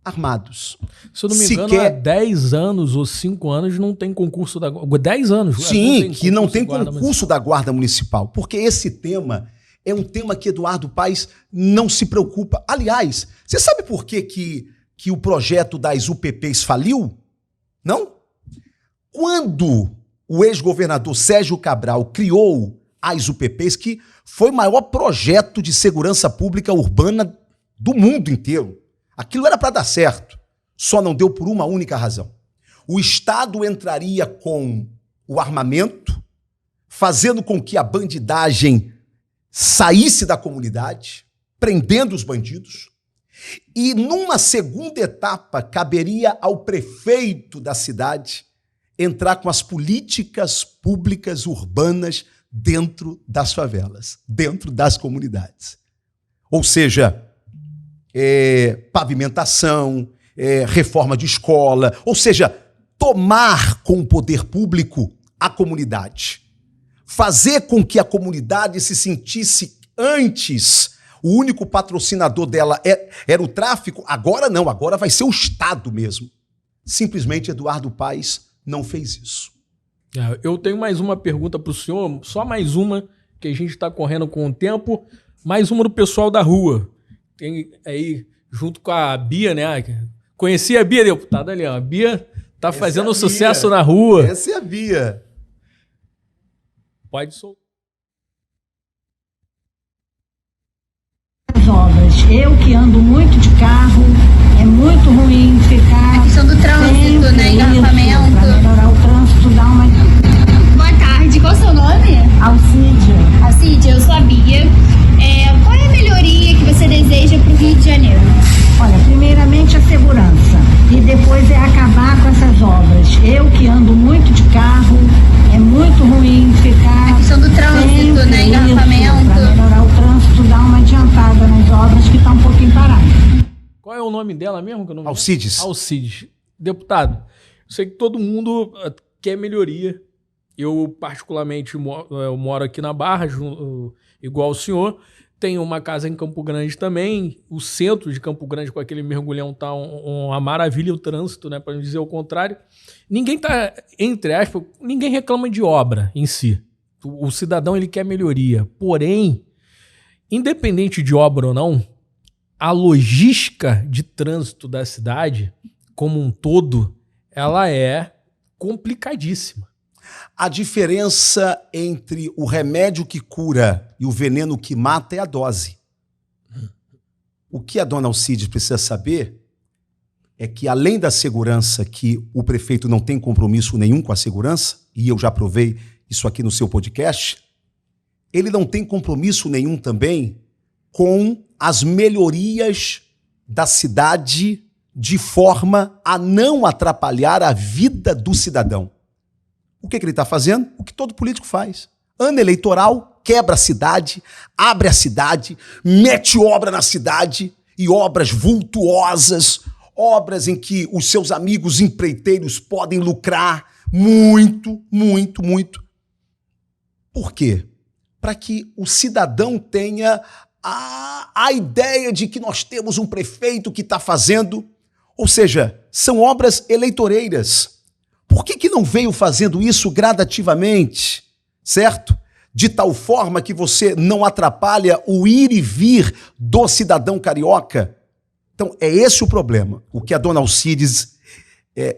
armados.
Se eu não me engano, há 10 anos ou 5 anos não tem concurso da... 10 anos.
Sim, que não tem concurso da Guarda Municipal. Porque esse tema é um tema que Eduardo Paes não se preocupa. Aliás, você sabe por que o projeto das UPPs faliu? Não? Quando o ex-governador Sérgio Cabral criou as UPPs, que foi o maior projeto de segurança pública urbana do mundo inteiro. Aquilo era para dar certo, só não deu por uma única razão. O Estado entraria com o armamento, fazendo com que a bandidagem saísse da comunidade, prendendo os bandidos, e numa segunda etapa caberia ao prefeito da cidade entrar com as políticas públicas urbanas dentro das favelas, dentro das comunidades. Ou seja, pavimentação, reforma de escola, ou seja, tomar com o poder público a comunidade. Fazer com que a comunidade se sentisse antes, o único patrocinador dela era o tráfico, agora não, agora vai ser o Estado mesmo. Simplesmente Eduardo Paes não fez isso.
Eu tenho mais uma pergunta para o senhor, só mais uma, que a gente está correndo com o tempo, mais uma do pessoal da rua. Tem aí, junto com a Bia, né? Conheci a Bia, deputada ali, ó. A Bia tá fazendo sucesso na rua.
Essa é a Bia.
Pode soltar.
As obras. Eu que ando muito de carro, é muito ruim ficar...
A questão do trânsito, né? Engarrafamento.
Para melhorar o trânsito, dá uma...
Boa tarde, qual é o seu nome?
Alcídia.
Alcídia, eu sou a Bia. Qual é a melhoria que você deseja para o Rio de Janeiro?
Olha, primeiramente a segurança e depois é acabar com essas obras. Eu que ando muito de carro, é muito ruim ficar...
A questão do trânsito, né? Engarrafamento.
Para melhorar o trânsito, dá uma adiantada nas obras que estão um pouquinho paradas.
Qual é o nome dela mesmo? Que eu não...
Alcides.
Alcides. Deputado, eu sei que todo mundo quer melhoria. Eu, particularmente, eu moro aqui na Barra, igual o senhor. Tenho uma casa em Campo Grande também. O centro de Campo Grande, com aquele mergulhão, tá uma maravilha, o trânsito, né? Para não dizer o contrário. Ninguém tá, entre aspas, ninguém reclama de obra em si. O cidadão, ele quer melhoria. Porém, independente de obra ou não, a logística de trânsito da cidade, como um todo, ela é complicadíssima.
A diferença entre o remédio que cura e o veneno que mata é a dose. O que a dona Alcides precisa saber é que, além da segurança, que o prefeito não tem compromisso nenhum com a segurança, e eu já provei isso aqui no seu podcast, ele não tem compromisso nenhum também com as melhorias da cidade de forma a não atrapalhar a vida do cidadão. O que ele está fazendo? O que todo político faz. Ano eleitoral, quebra a cidade, abre a cidade, mete obra na cidade, e obras vultuosas, obras em que os seus amigos empreiteiros podem lucrar muito, muito, muito. Por quê? Para que o cidadão tenha a ideia de que nós temos um prefeito que está fazendo, ou seja, são obras eleitoreiras. Por que não veio fazendo isso gradativamente, certo? De tal forma que você não atrapalha o ir e vir do cidadão carioca? Então, é esse o problema. O que a dona Alcides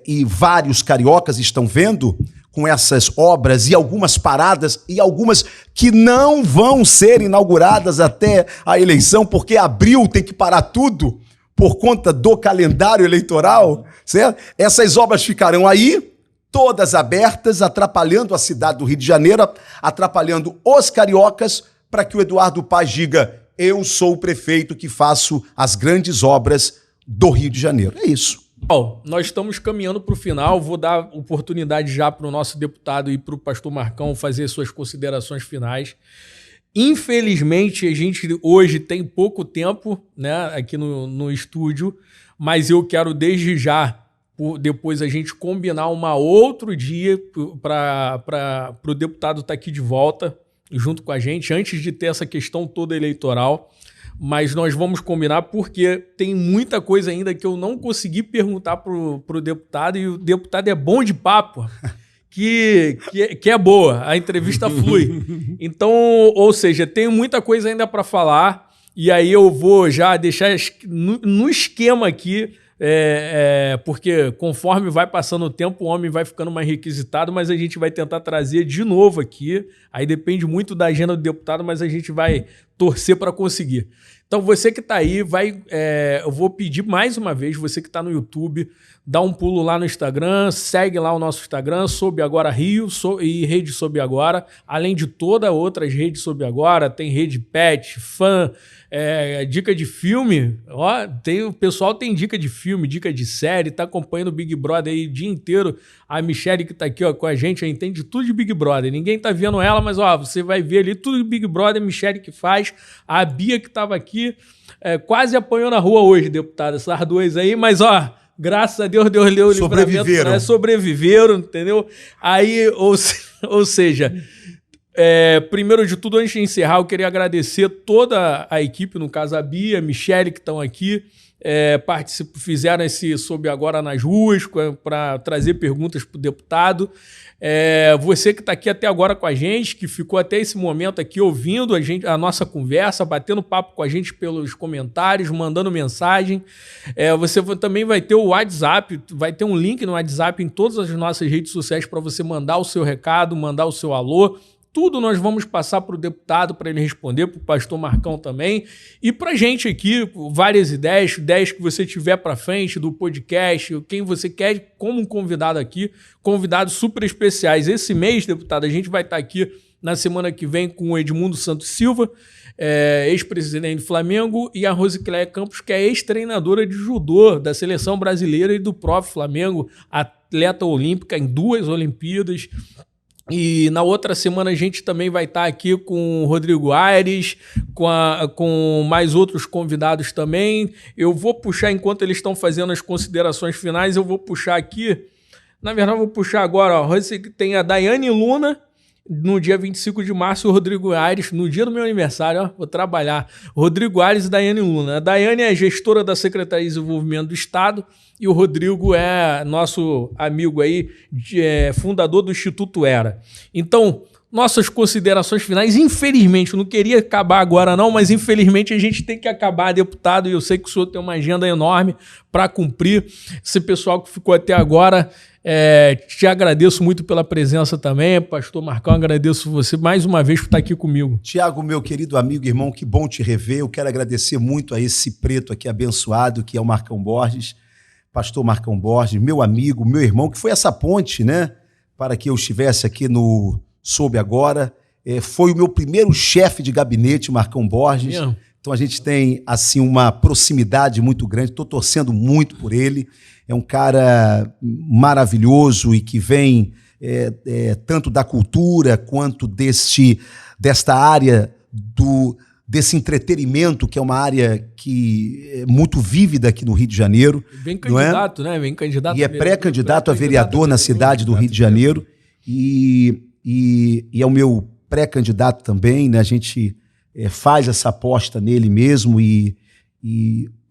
e vários cariocas estão vendo com essas obras e algumas paradas e algumas que não vão ser inauguradas até a eleição, porque abril tem que parar tudo por conta do calendário eleitoral, certo? Essas obras ficarão aí, todas abertas, atrapalhando a cidade do Rio de Janeiro, atrapalhando os cariocas, para que o Eduardo Paes diga: eu sou o prefeito que faço as grandes obras do Rio de Janeiro. É isso.
Bom, nós estamos caminhando para o final. Vou dar oportunidade já para o nosso deputado e para o pastor Marcão fazer suas considerações finais. Infelizmente, a gente hoje tem pouco tempo, né, aqui no estúdio, mas eu quero desde já, depois a gente combinar outro dia para o deputado estar aqui de volta junto com a gente, antes de ter essa questão toda eleitoral, mas nós vamos combinar porque tem muita coisa ainda que eu não consegui perguntar pro deputado, e o deputado é bom de papo, que é boa, a entrevista flui. Então, ou seja, tenho muita coisa ainda para falar, e aí eu vou já deixar no esquema aqui, porque conforme vai passando o tempo, o homem vai ficando mais requisitado, mas a gente vai tentar trazer de novo aqui. Aí depende muito da agenda do deputado, mas a gente vai torcer para conseguir. Então você que está aí, eu vou pedir mais uma vez, você que está no YouTube, dá um pulo lá no Instagram, segue lá o nosso Instagram, Soube Agora Rio e Rede Soube Agora, além de todas outras redes Soube Agora, tem Rede Pet, Fã, dica de filme, o pessoal tem dica de filme, dica de série, tá acompanhando o Big Brother aí o dia inteiro. A Michelle que tá aqui com a gente, entende tudo de Big Brother, ninguém tá vendo ela, mas você vai ver ali tudo de Big Brother, a Michelle que faz, a Bia que tava aqui, quase apanhou na rua hoje, deputada, essas duas aí, mas graças a Deus, Deus deu o livramento, sobreviveram, entendeu? Aí, ou seja, primeiro de tudo, antes de encerrar, eu queria agradecer toda a equipe, no caso a Bia, a Michelle, que estão aqui, fizeram esse Soube Agora nas ruas, para trazer perguntas para o deputado. Você que está aqui até agora com a gente, que ficou até esse momento aqui ouvindo a nossa conversa, batendo papo com a gente pelos comentários, mandando mensagem. Você também vai ter o WhatsApp, vai ter um link no WhatsApp em todas as nossas redes sociais para você mandar o seu recado, mandar o seu alô. Tudo nós vamos passar para o deputado, para ele responder, para o pastor Marcão também. E para a gente aqui, várias ideias que você tiver para frente do podcast, quem você quer como um convidado aqui, convidados super especiais. Esse mês, deputado, a gente vai estar aqui na semana que vem com o Edmundo Santos Silva, ex-presidente do Flamengo, e a Rosicléia Campos, que é ex-treinadora de judô da seleção brasileira e do próprio Flamengo, atleta olímpica em 2 Olimpíadas. E na outra semana a gente também vai estar aqui com o Rodrigo Aires, com mais outros convidados também. Eu vou puxar, enquanto eles estão fazendo as considerações finais, eu vvou puxar aqui. Na verdade, eu vou puxar agora. Tem a Daiane Luna, no dia 25 de março, o Rodrigo Aires, no dia do meu aniversário, vou trabalhar. Rodrigo Aires e Daiane Luna. A Daiane é gestora da Secretaria de Desenvolvimento do Estado e o Rodrigo é nosso amigo aí, fundador do Instituto Era. Então, nossas considerações finais, infelizmente, eu não queria acabar agora não, mas infelizmente a gente tem que acabar, deputado, e eu sei que o senhor tem uma agenda enorme para cumprir. Esse pessoal que ficou até agora, te agradeço muito pela presença também, pastor Marcão, agradeço você mais uma vez por estar aqui comigo.
Tiago, meu querido amigo e irmão, que bom te rever. Eu quero agradecer muito a esse preto aqui abençoado, que é o Marcão Borges, pastor Marcão Borges, meu amigo, meu irmão, que foi essa ponte, né, para que eu estivesse aqui no Soube Agora. Foi o meu primeiro chefe de gabinete, Marcão Borges. Então a gente tem assim uma proximidade muito grande, estou torcendo muito por ele. É um cara maravilhoso e que vem tanto da cultura quanto desta área desse entretenimento, que é uma área que é muito vívida aqui no Rio de Janeiro.
Vem candidato, né? Vem candidato.
E é pré-candidato a vereador na cidade do Rio de Janeiro. E é o meu pré-candidato também, né? A gente faz essa aposta nele mesmo e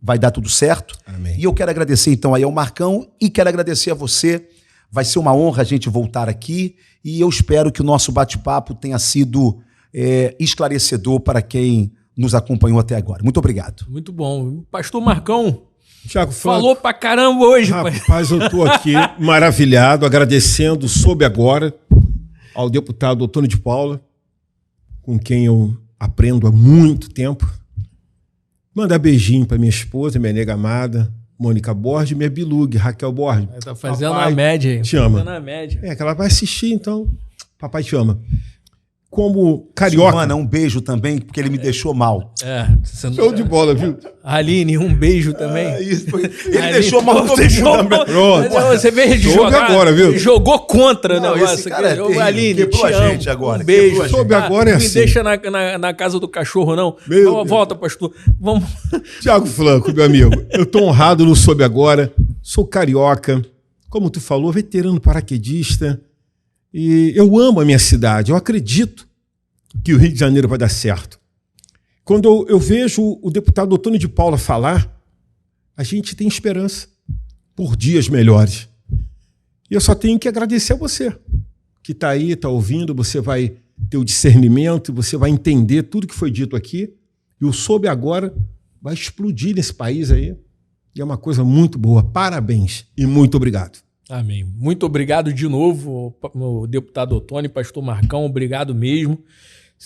vai dar tudo certo.
Amém.
E eu quero agradecer então aí ao Marcão e quero agradecer a você. Vai ser uma honra a gente voltar aqui e eu espero que o nosso bate-papo tenha sido esclarecedor para quem nos acompanhou até agora. Muito obrigado.
Muito bom. Pastor Marcão,
Thiago Franco,
falou pra caramba hoje.
Rapaz, eu estou aqui maravilhado, agradecendo, Soube Agora, ao deputado Otônio de Paula, com quem eu aprendo há muito tempo. Mandar beijinho para minha esposa, minha nega amada, Mônica Borges, e minha bilug, Raquel Borges.
Tá fazendo a média aí.
Te ama.
Fazendo a média.
Que ela vai assistir, então. Papai te ama. Como carioca.
Silvana, um beijo também, porque ele me deixou mal.
Show de bola, viu?
Aline, um beijo também.
Ele Aline, deixou mal todo mundo também.
Pronto.
Você veio de jogar
agora, viu?
Jogou contra,
não,
né?
Esse cara
Aline,
quebrou
te
a gente
amo.
agora.
Um beijo.
Soube Agora é
Me
assim.
deixa na casa do cachorro, não. Volta, pastor. Vamos.
Thiago Franco, meu amigo, eu tô honrado no Soube Agora. Sou carioca, como tu falou, veterano paraquedista. E eu amo a minha cidade. Eu acredito que o Rio de Janeiro vai dar certo. Quando eu vejo o deputado Otônio de Paula falar, a gente tem esperança por dias melhores. E eu só tenho que agradecer a você, que está aí, está ouvindo, você vai ter o discernimento, você vai entender tudo que foi dito aqui, e o Soube Agora vai explodir nesse país aí. E é uma coisa muito boa. Parabéns e muito obrigado.
Amém. Muito obrigado de novo, o deputado Otônio, pastor Marcão, obrigado mesmo.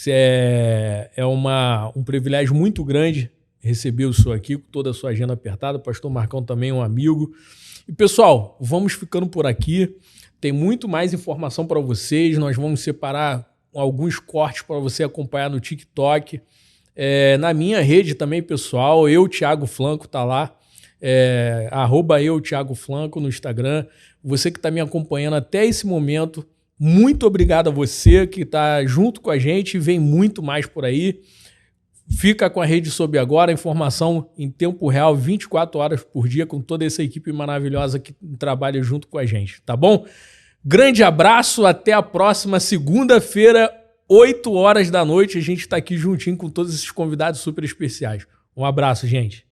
É um privilégio muito grande receber o senhor aqui, com toda a sua agenda apertada. O pastor Marcão também é um amigo. E, pessoal, vamos ficando por aqui. Tem muito mais informação para vocês. Nós vamos separar alguns cortes para você acompanhar no TikTok. Na minha rede também, pessoal, Thiago Flanco, tá lá. @Thiago Flanco no Instagram. Você que está me acompanhando até esse momento, muito obrigado a você que está junto com a gente. Vem muito mais por aí. Fica com a Rede Soube Agora, informação em tempo real, 24 horas por dia, com toda essa equipe maravilhosa que trabalha junto com a gente, tá bom? Grande abraço, até a próxima segunda-feira, 8 horas da noite. A gente está aqui juntinho com todos esses convidados super especiais. Um abraço, gente.